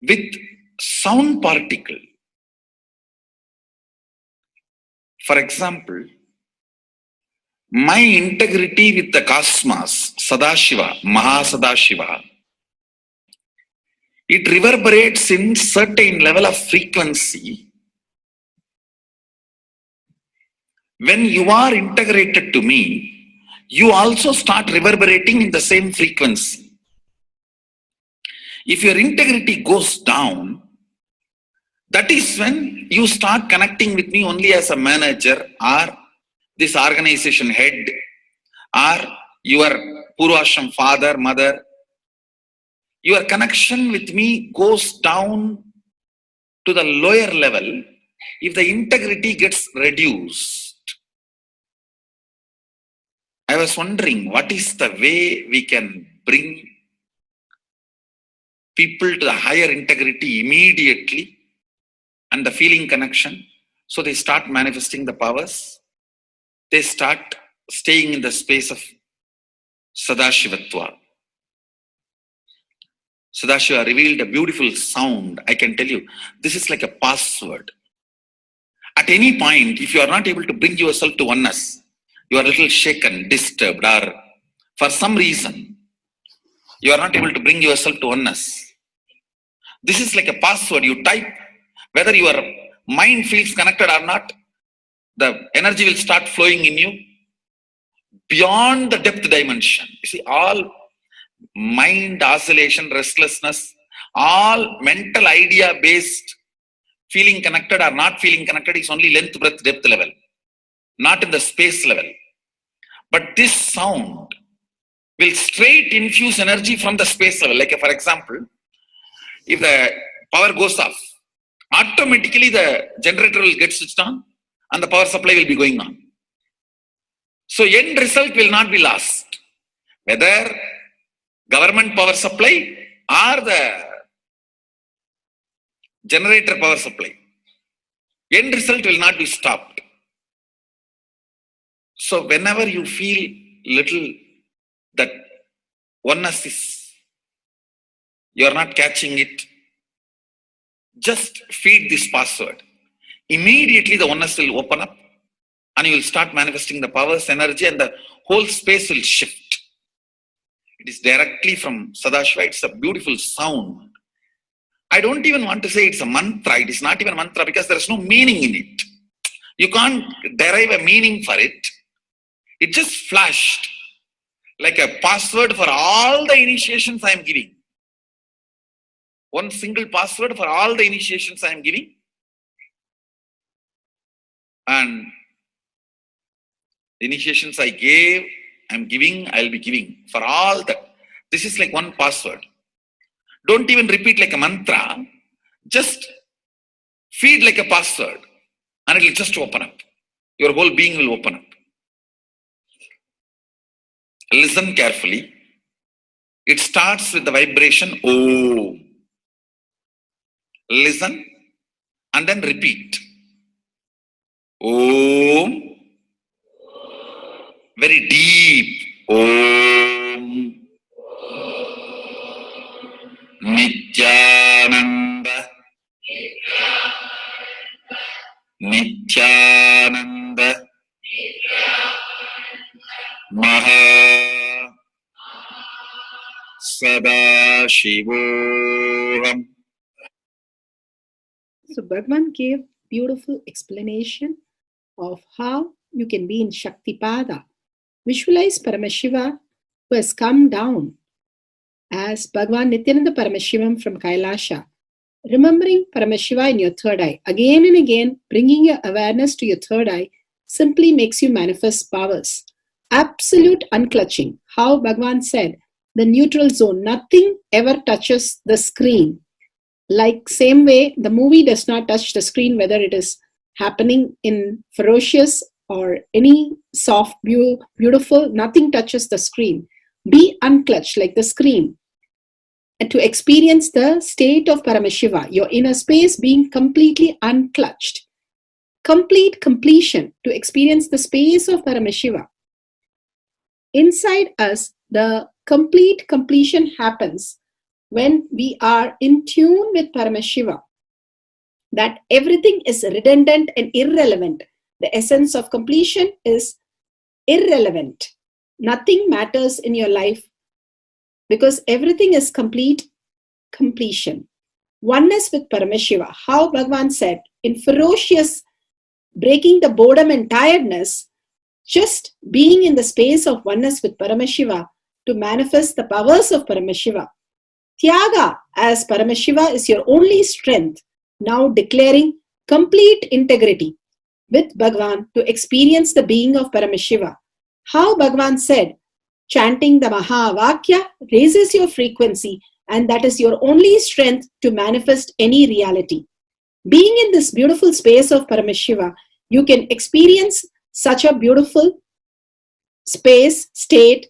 with sound particle. For example, my integrity with the cosmos, Sadashiva, Mahasadashiva, it reverberates in certain level of frequency. When you are integrated to me, you also start reverberating in the same frequency. If your integrity goes down, that is when you start connecting with me only as a manager or this organization head or your Purvashram father, mother. Your connection with me goes down to the lower level if the integrity gets reduced. I was wondering, what is the way we can bring people to the higher integrity immediately and the feeling connection, so they start manifesting the powers, they start staying in the space of Sadashivatva. Sadashiva revealed a beautiful sound. I can tell you, this is like a password. At any point, if you are not able to bring yourself to oneness, you are a little shaken, disturbed, or for some reason, you are not able to bring yourself to oneness. This is like a password. You type, whether your mind feels connected or not, the energy will start flowing in you beyond the depth dimension. You see, all mind oscillation, restlessness, all mental idea based feeling connected or not feeling connected is only length, breadth, depth level, not in the space level. But this sound will straight infuse energy from the space level. Like for example, if the power goes off, automatically the generator will get switched on and the power supply will be going on. So end result will not be lost. Whether government power supply or the generator power supply, end result will not be stopped. So whenever you feel little that oneness is, you are not catching it, just feed this password. Immediately the oneness will open up and you will start manifesting the powers, energy, and the whole space will shift. It is directly from Sadashiva. It's a beautiful sound. I don't even want to say it's a mantra. It is not even a mantra because there is no meaning in it. You can't derive a meaning for it. It just flashed like a password for all the initiations I am giving. One single password for all the initiations I am giving. And the initiations I gave, I am giving, I will be giving. For all that. This is like one password. Don't even repeat like a mantra. Just feed like a password. And it will just open up. Your whole being will open up. Listen carefully. It starts with the vibration Om. Listen and then repeat. Om. Very deep. Om. Nithyananda. Nithyananda. Maha Sadashivam. So Bhagavan gave beautiful explanation of how you can be in Shaktipada. Visualize Paramashiva who has come down as Bhagavan Nithyananda Paramashivam from Kailasha. Remembering Paramashiva in your third eye. Again and again, bringing your awareness to your third eye simply makes you manifest powers. Absolute unclutching. How Bhagavan said, the neutral zone. Nothing ever touches the screen. Like same way, the movie does not touch the screen, whether it is happening in ferocious or any soft, beautiful, nothing touches the screen. Be unclutched like the screen. And to experience the state of Paramashiva, your inner space being completely unclutched. Complete completion to experience the space of Paramashiva. Inside us, the complete completion happens when we are in tune with Paramashiva, that everything is redundant and irrelevant. The essence of completion is irrelevant. Nothing matters in your life because everything is complete completion. Oneness with Paramashiva. How Bhagavan said, in ferocious breaking the boredom and tiredness, just being in the space of oneness with Paramashiva to manifest the powers of Paramashiva. Tyaga as Paramashiva is your only strength, now declaring complete integrity with Bhagavan to experience the being of Paramashiva. How Bhagavan said, chanting the Mahavakya raises your frequency, and that is your only strength to manifest any reality. Being in this beautiful space of Paramashiva, you can experience such a beautiful space, state,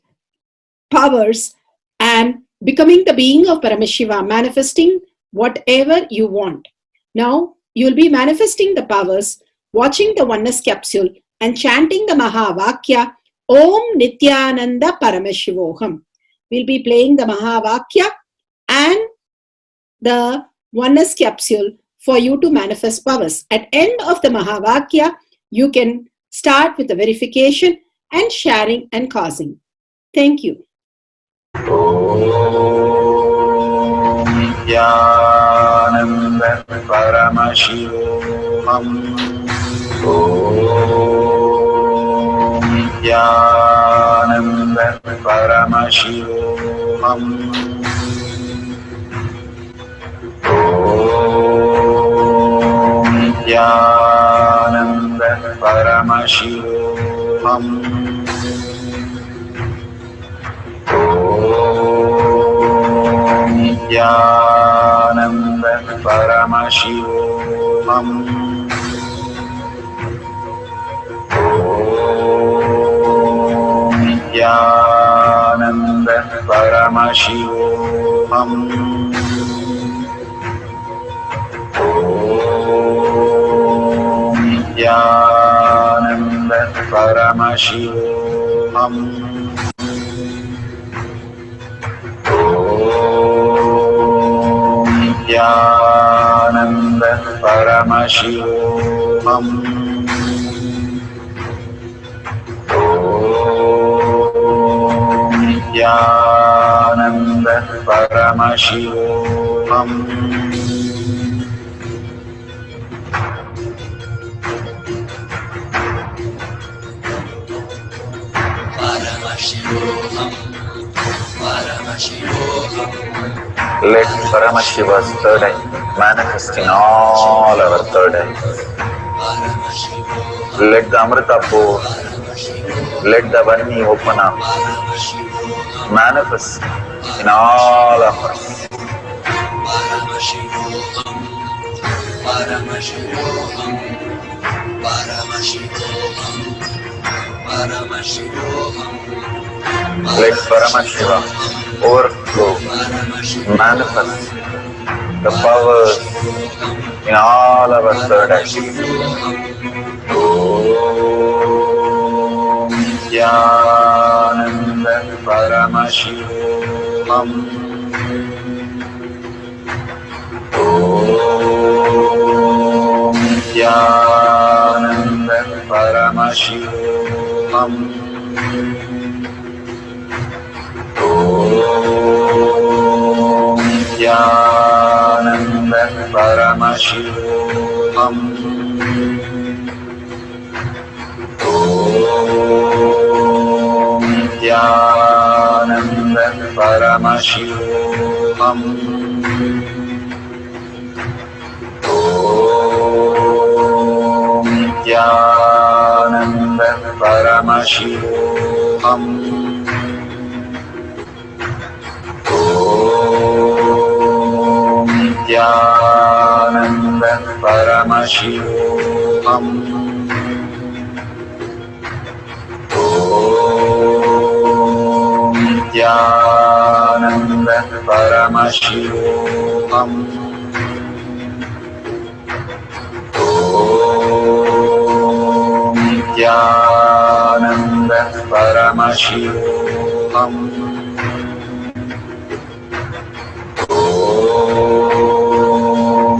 powers, and becoming the being of Paramashiva, manifesting whatever you want. Now, you will be manifesting the powers, watching the oneness capsule, and chanting the Mahavakya, Om Nithyananda Paramashivoham. We'll be playing the Mahavakya and the oneness capsule for you to manifest powers. At end of the Mahavakya, you can start with the verification and sharing and causing. Thank you. Nithyananda Paramashivam. Nithyananda Paramashivam. Nithyananda Paramashivam. Nithyananda Paramashivam. Nithyananda Paramashivam. Nithyananda Paramashivam. Nithyananda Paramashivam. Nithyananda Paramashivam. Let Paramashiva's third eye manifest in all our third eyes. Let the Amrita pour, let the Vani open up, manifest in all of us. Let Paramashiva overflow, manifest the powers in all our third eyes. Om Nithyananda Paramashivam. Om Nithyananda Paramashivam. Om Nithyananda Paramashivam. Om Nithyananda Paramashivam. Om Nithyananda Paramashivam. Om Nithyananda Paramashivam. Om Nithyananda Paramashivam. Om Nithyananda Paramashivam. Om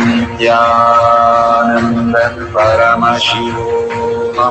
Nithyananda Paramashivam.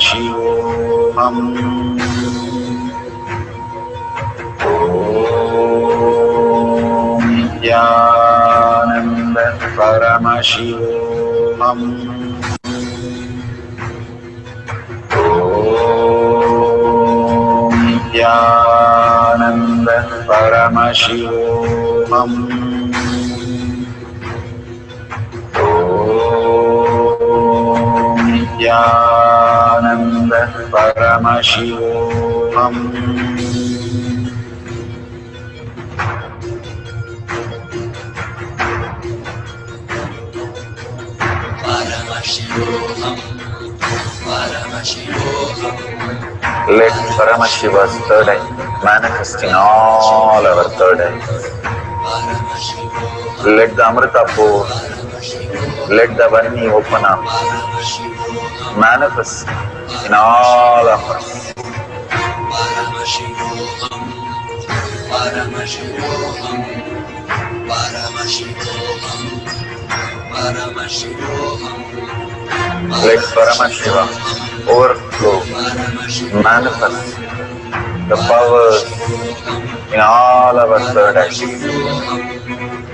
Paramashivam. Nithyananda Paramashivam. Nithyananda Paramashivam. Nithyananda Paramashivam. Let Paramashiva's third eye manifest in all our third eyes. Let the Amrita pour, let the Varni open up, manifest in all of us. Let Paramashiva overflow, manifest the powers in all our third eyes.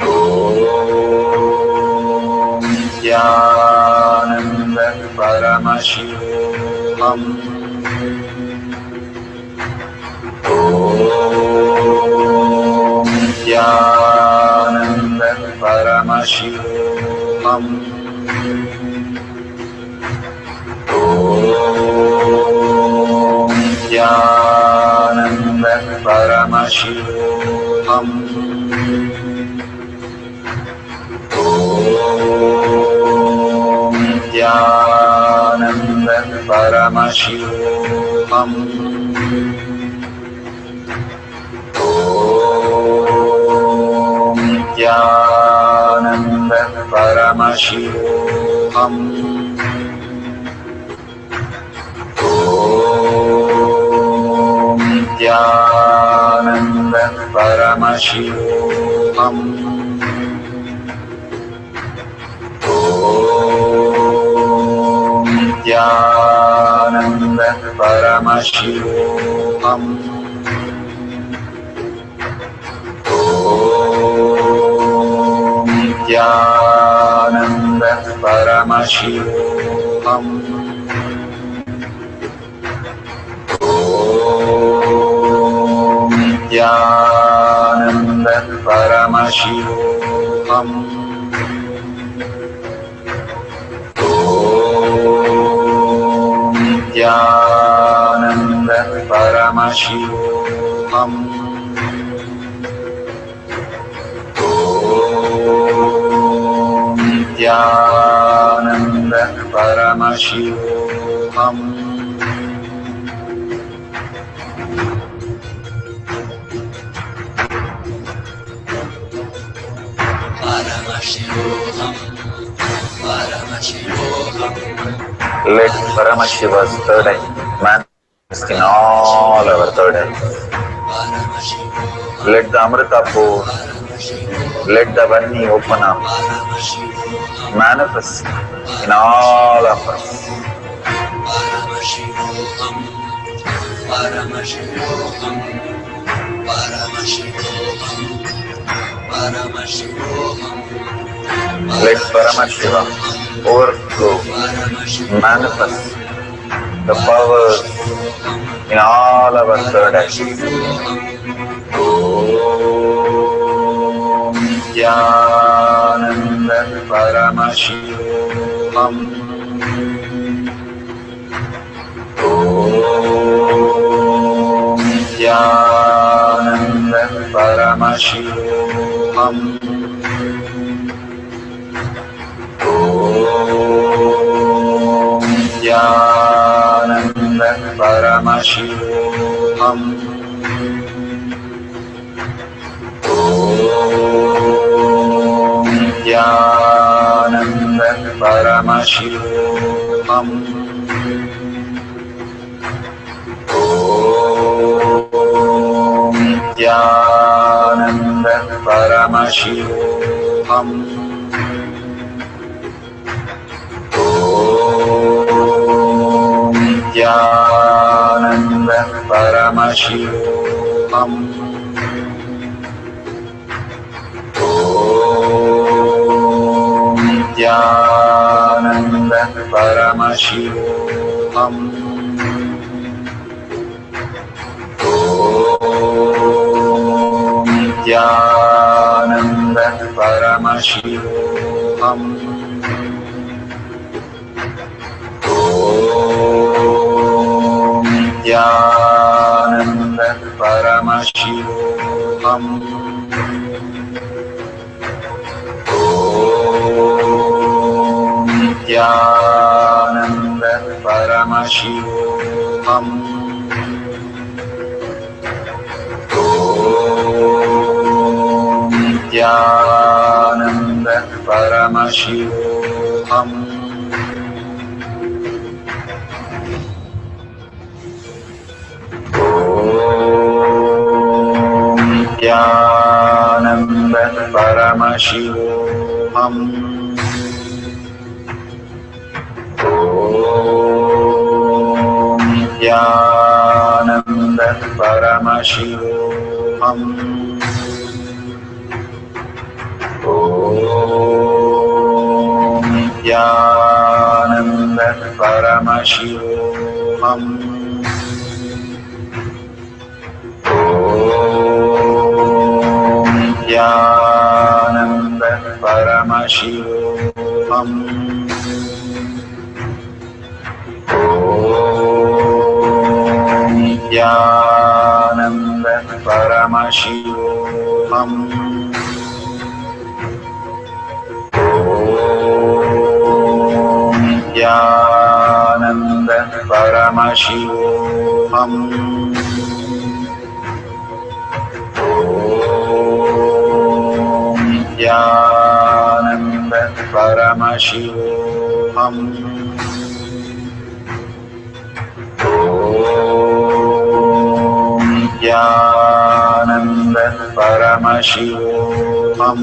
Om Nithyananda Paramashivam. Om Nithyananda Paramashivam. Om Nithyananda Paramashivam. Om Nithyananda Paramashivam. Om Nithyananda Paramashivam. Om Nithyananda Paramashivam. Om Nithyananda Paramashivam. Om Nithyananda Paramashivam. Om Nithyananda Paramashivam. Om Nithyananda Paramashivam. Om Nithyananda Paramashivam. Let Paramashiva's third eye manifest in all our third eyes. Let the Amrita pour, let the Varni open up, manifest in all of us. Let Paramashiva overflow, manifest the powers in all our third eyes. Om Nithyananda Paramashivam. Om Nithyananda Paramashivam. Om Nithyananda Paramashivam. Om Nithyananda Paramashivam. Om Nithyananda Paramashivam. Om Paramashivam. Nithyananda Paramashivam. Nithyananda Paramashivam. Nithyananda Paramashivam. Nithyananda Paramashivam. Nithyananda Paramashivam. Nithyananda Paramashivam. Nithyananda Paramashivam. Nithyananda Paramashivam. Nithyananda Paramashivam. Nithyananda Paramashivam. Nithyananda Paramashivam. Nithyananda Paramashivam. Nithyananda Paramashivam.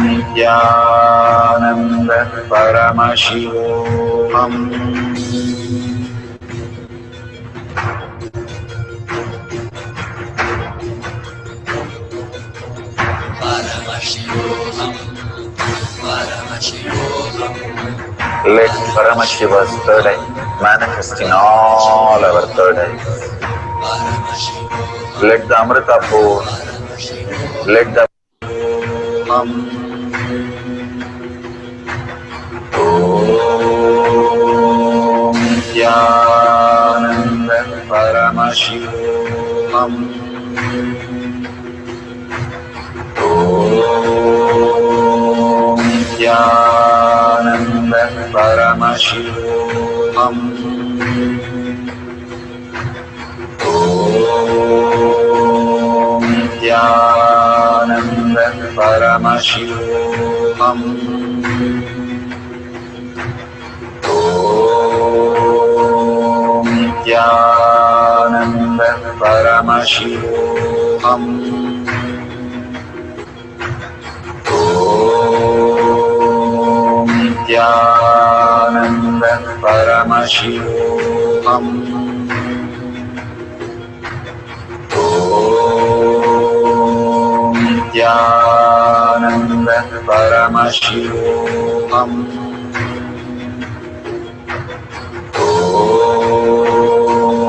Nithyananda Paramashivam. Let Paramashiva's third eye manifest in all our third eyes. Let the Amrita pour, let the Om Nithyananda Paramashivam. Nithyananda Paramashivam. Nithyananda Paramashivam. Nithyananda Paramashivam. Nithyananda Paramashivam.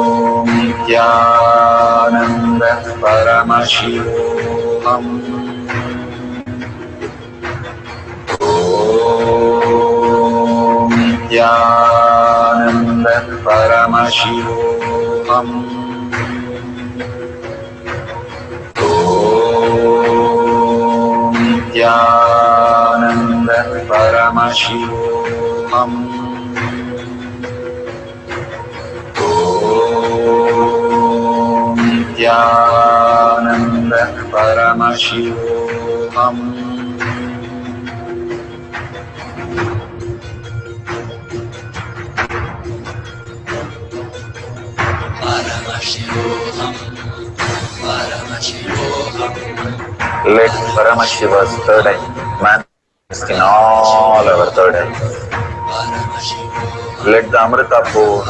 Nithyananda Paramashivam. Nithyananda Paramashivam. Nithyananda Paramashivam. Nithyananda Paramashivam. Nithyananda Paramashivam. Let Paramashiva's third eye manifest in all our third eyes. Let the Amrita pour.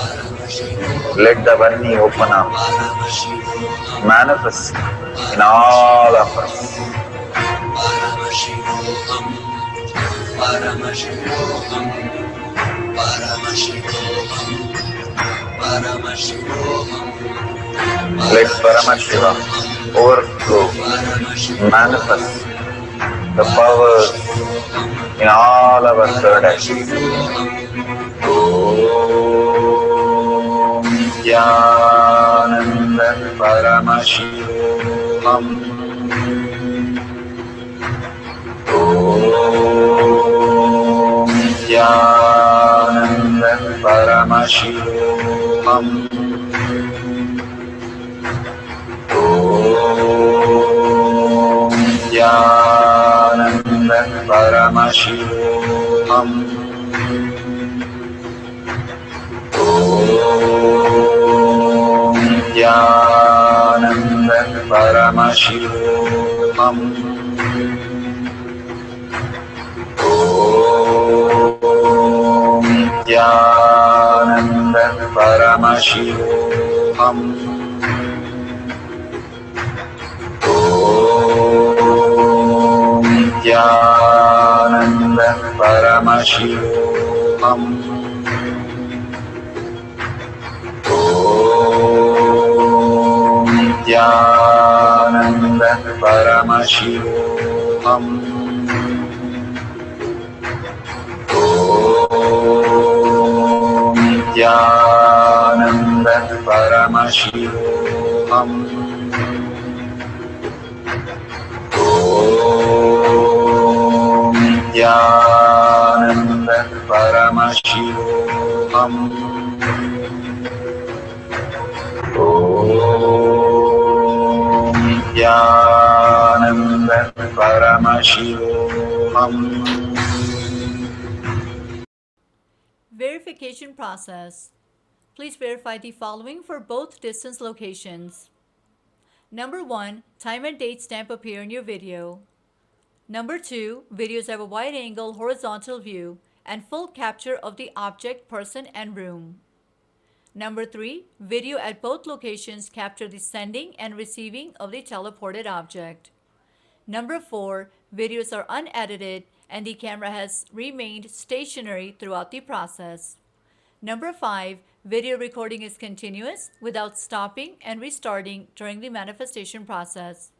Let the Vani open up. Manifest in all of us. Paramashivam, Paramashivam, Paramashivam, Paramashivam. Let Paramashivam overflow, manifest the powers in all our third eye. Om Nithyananda Paramashivam. Om Nithyananda Paramashivam. Om Nithyananda Paramashivam. Om Nithyananda Paramashivam. Om Nithyananda Paramashivam. Om Nithyananda Paramashivam. Om Nithyananda Paramashivam. Om Nithyananda Paramashivam. Om Nithyananda Paramashivam. Om Nithyananda Paramashivam. Verification process. Please verify the following for both distance locations. Number 1, time and date stamp appear in your video. Number 2, videos have a wide angle horizontal view and full capture of the object, person, and room. Number 3, video at both locations capture the sending and receiving of the teleported object. Number 4, videos are unedited and the camera has remained stationary throughout the process. Number 5, video recording is continuous without stopping and restarting during the manifestation process.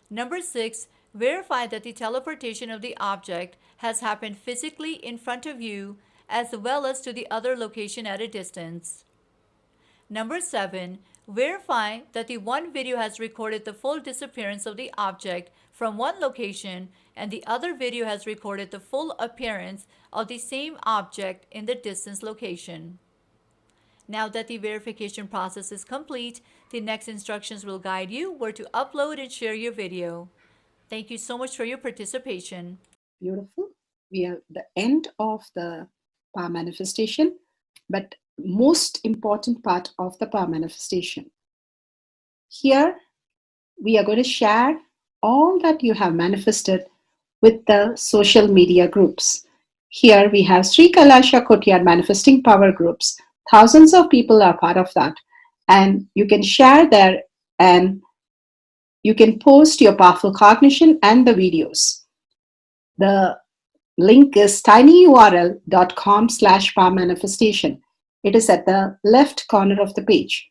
Number 6, verify that the teleportation of the object has happened physically in front of you as well as to the other location at a distance. Number 7, verify that the one video has recorded the full disappearance of the object from one location and the other video has recorded the full appearance of the same object in the distance location. Now that the verification process is complete, the next instructions will guide you where to upload and share your video. Thank you so much for your participation. Beautiful. We are at the end of the power manifestation, but most important part of the power manifestation. Here, we are going to share all that you have manifested with the social media groups. Here we have Sri Kailasha Kotyar Manifesting Power groups. Thousands of people are part of that. And you can share there and you can post your powerful cognition and the videos. The link is tinyurl.com/powermanifestation. It is at the left corner of the page.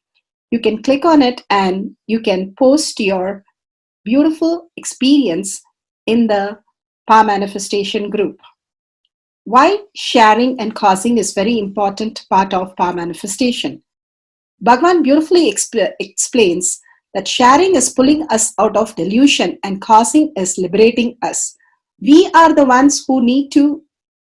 You can click on it and you can post your beautiful experience in the power manifestation group. Why sharing and causing is very important part of power manifestation. Bhagavan beautifully explains that sharing is pulling us out of delusion and causing is liberating us. We are the ones who need to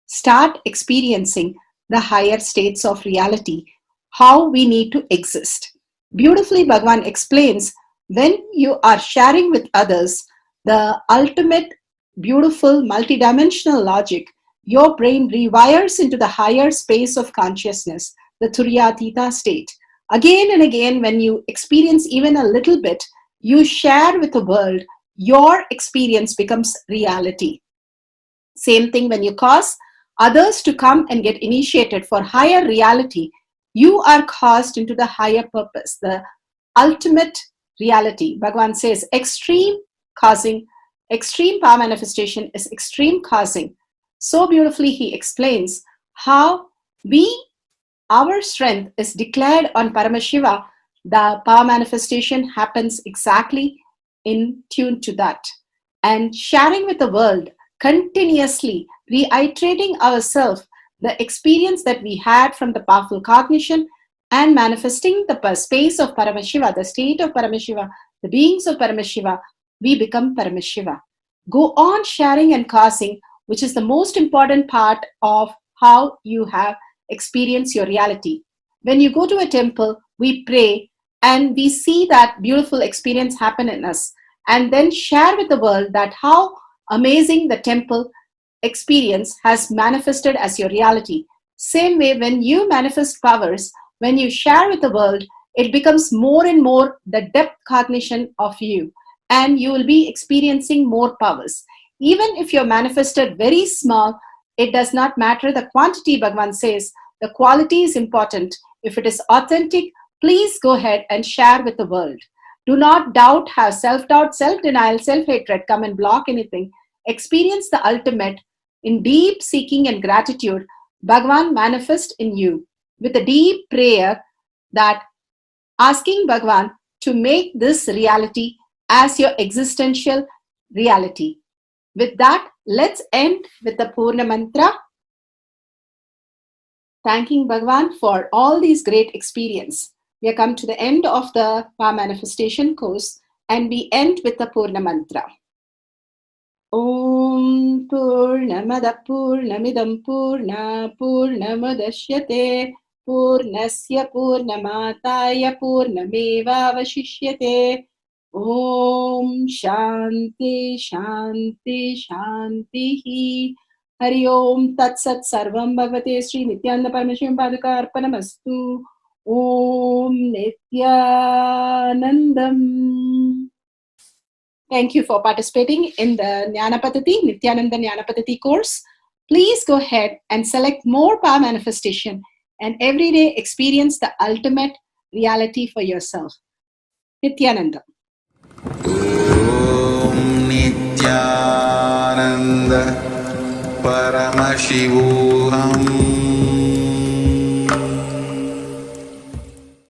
start experiencing the higher states of reality, how we need to exist. Beautifully, Bhagavan explains when you are sharing with others the ultimate beautiful multidimensional logic, your brain rewires into the higher space of consciousness, the Turyatita state. Again and again, when you experience even a little bit, you share with the world, your experience becomes reality. Same thing when you cause, others to come and get initiated for higher reality, you are caused into the higher purpose, the ultimate reality. Bhagavan says extreme power manifestation is extreme causing. So beautifully he explains how our strength is declared on Paramashiva. The power manifestation happens exactly in tune to that. And sharing with the world, continuously reiterating ourselves the experience that we had from the powerful cognition and manifesting the space of Paramashiva, the state of Paramashiva, the beings of Paramashiva, we become Paramashiva. Go on sharing and causing, which is the most important part of how you have experienced your reality. When you go to a temple, we pray and we see that beautiful experience happen in us, and then share with the world that how amazing the temple experience has manifested as your reality. Same way, when you manifest powers, when you share with the world, it becomes more and more the depth cognition of you, and you will be experiencing more powers. Even if you're manifested very small, it does not matter the quantity. Bhagavan says the quality is important. If it is authentic, please go ahead and share with the world. Do not doubt, have self-doubt, self-denial, self-hatred come and block anything. Experience the ultimate in deep seeking and gratitude. Bhagavan manifest in you with a deep prayer, that asking Bhagavan to make this reality as your existential reality. With that, let's end with the Purna Mantra, thanking Bhagavan for all these great experience. We have come to the end of the Power Manifestation course, and we end with the Purna Mantra. Om Purnamada Purnamidam Purna Purnamadashyate Purnasya Purnamataya Purnameva Vashishyate. Om Shanti Shanti Shanti. Hari Om Tat Sat Sarvam Bhagavate Sri Nithyananda Paramashivam Padaka Arpanamastu. Om Nithyanandam. Thank you for participating in the Jnana Paddhati, Nithyananda Jnana Paddhati course. Please go ahead and select more power manifestation and every day experience the ultimate reality for yourself. Nithyananda. Om Nithyananda Paramashivam